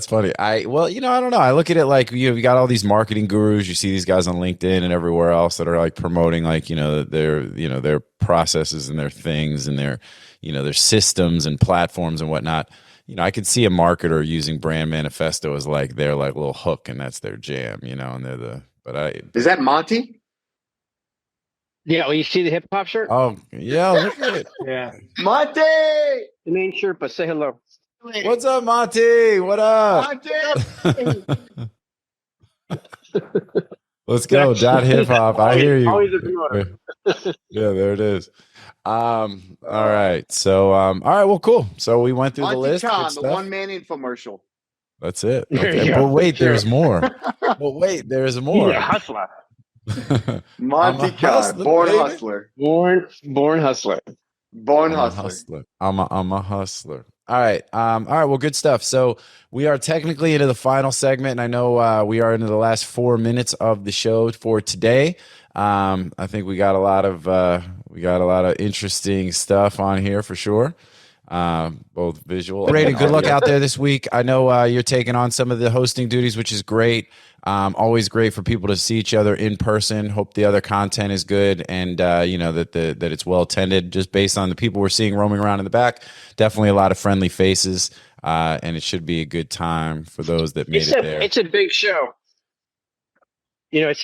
Speaker 1: funny. I don't know. I look at it like you got all these marketing gurus. You see these guys on LinkedIn and everywhere else that are promoting their processes and their things and their systems and platforms and whatnot. I could see a marketer using Brand Manifesto as their little hook, and that's their jam. And
Speaker 3: is that Monty?
Speaker 4: Yeah, well, you see the hip hop shirt?
Speaker 1: Oh, yeah, look at it.
Speaker 2: Yeah.
Speaker 3: Monty!
Speaker 4: DomainSherpa, say hello.
Speaker 1: What's up, Monty? What up?
Speaker 3: Monty!
Speaker 1: Let's go. Dot hip hop. I hear you.
Speaker 4: Always a promoter.
Speaker 1: Yeah, there it is. All right. So, all right. Well, cool. So we went through
Speaker 3: Monty
Speaker 1: the list.
Speaker 3: Khan, the one-man infomercial.
Speaker 1: That's it.
Speaker 4: There
Speaker 1: Okay.
Speaker 4: you go.
Speaker 1: But wait, there's more. There's more.
Speaker 4: Yeah, hustler.
Speaker 3: Monty Khan, born hustler.
Speaker 4: Born hustler.
Speaker 3: Born
Speaker 1: I'm a
Speaker 3: hustler.
Speaker 1: hustler. I'm a hustler. All right. All right. Well, good stuff. So we are technically into the final segment, and I know we are into the last 4 minutes of the show for today. I think we got a lot of interesting stuff on here for sure. Both visual. Braden, good luck out there this week. I know you're taking on some of the hosting duties, which is great. Always great for people to see each other in person. Hope the other content is good, and that it's well attended. Just based on the people we're seeing roaming around in the back, definitely a lot of friendly faces, and it should be a good time for those that made it there.
Speaker 4: It's a big show. It's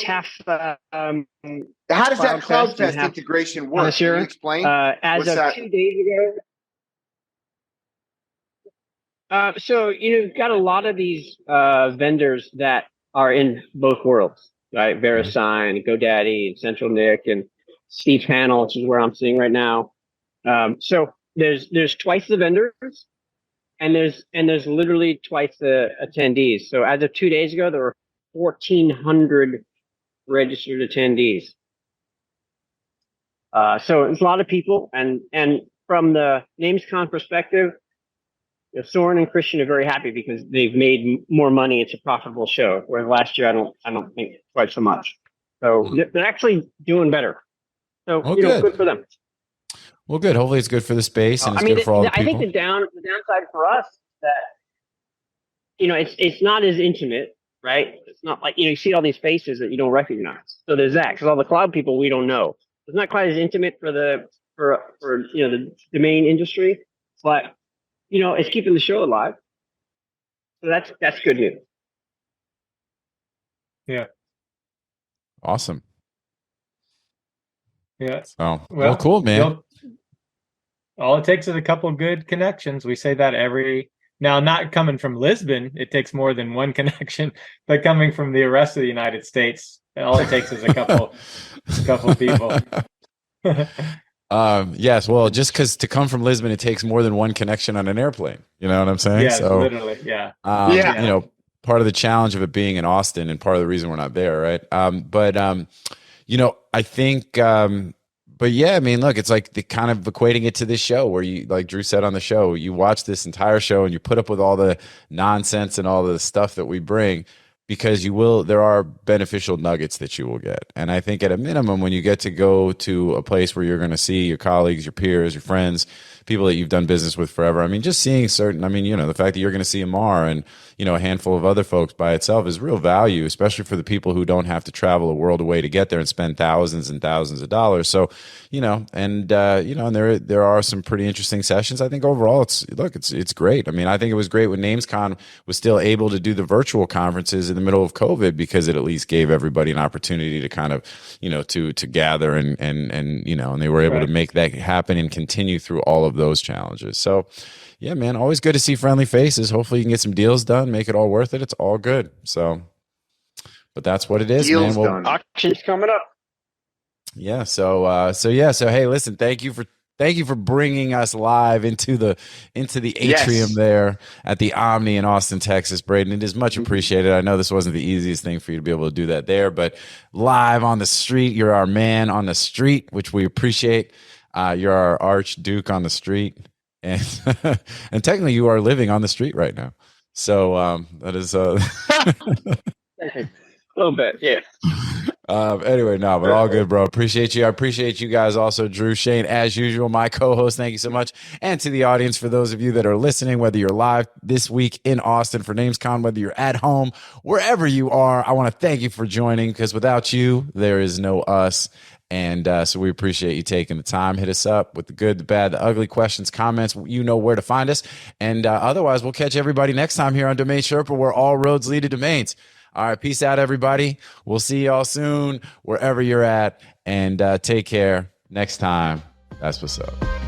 Speaker 4: half.
Speaker 3: How does that CloudFest integration work? Can you explain?
Speaker 4: As of 2 days ago. So you've got a lot of these vendors that are in both worlds, right? VeriSign, GoDaddy, Central Nick, and Steve Panel, which is where I'm sitting right now. So there's twice the vendors, and there's literally twice the attendees. So as of 2 days ago, there were 1,400 registered attendees. So it's a lot of people, and from the NamesCon perspective, Soren and Christian are very happy because they've made more money. It's a profitable show. Whereas last year, I don't think quite so much. So they're actually doing better. So good for them.
Speaker 1: Well, good. Hopefully, it's good for the space and it's good for all the people.
Speaker 4: I think the downside for us is that it's not as intimate, right? It's not like you see all these faces that you don't recognize. So there's that because all the cloud people we don't know. It's not quite as intimate for the domain industry, but it's keeping the show alive. So that's good news.
Speaker 2: Yeah.
Speaker 1: Awesome.
Speaker 2: Yeah.
Speaker 1: So well cool, man.
Speaker 2: All it takes is a couple of good connections. We say that now, not coming from Lisbon, it takes more than one connection, but coming from the rest of the United States, all it takes is a couple people.
Speaker 1: Yes, well, just because to come from Lisbon, it takes more than one connection on an airplane. You know what I'm saying?
Speaker 2: Yeah, so, literally, yeah.
Speaker 1: Part of the challenge of it being in Austin, and part of the reason we're not there, right? I think, but yeah, I mean, look, it's like the kind of equating it to this show where you, like Drew said on the show, you watch this entire show and you put up with all the nonsense and all the stuff that we bring. Because there are beneficial nuggets that you will get. And I think at a minimum, when you get to go to a place where you're going to see your colleagues, your peers, your friends, people that you've done business with forever, I mean, just seeing the fact that you're going to see Amar and, a handful of other folks by itself is real value, especially for the people who don't have to travel a world away to get there and spend thousands and thousands of dollars. So, and there are some pretty interesting sessions. I think overall, it's great. I mean, I think it was great when NamesCon was still able to do the virtual conferences in the middle of COVID because it at least gave everybody an opportunity to kind of, to gather and they were able to make that happen and continue through all of those challenges. So, yeah, man, always good to see friendly faces. Hopefully you can get some deals done, make it all worth it. It's all good. So, but that's what it is,
Speaker 3: deals
Speaker 1: man.
Speaker 3: Done.
Speaker 4: Auction's coming up.
Speaker 1: Yeah. So hey, listen, thank you for bringing us live into the atrium there at the Omni in Austin, Texas, Braden. It is much appreciated. I know this wasn't the easiest thing for you to be able to do that there, but live on the street, you're our man on the street, which we appreciate. You're our archduke on the street. And and technically you are living on the street right now. So that is
Speaker 4: a little bit, yeah.
Speaker 1: Anyway, no, but all good, bro. Appreciate you. I appreciate you guys also, Drew, Shane, as usual, my co-host. Thank you so much. And to the audience, for those of you that are listening, whether you're live this week in Austin for NamesCon, whether you're at home, wherever you are, I want to thank you for joining, because without you, there is no us. And so we appreciate you taking the time. Hit us up with the good, the bad, the ugly questions, comments. You know where to find us. And otherwise, we'll catch everybody next time here on Domain Sherpa, where all roads lead to domains. All right, peace out, everybody. We'll see y'all soon, wherever you're at. And take care. Next time. That's what's up.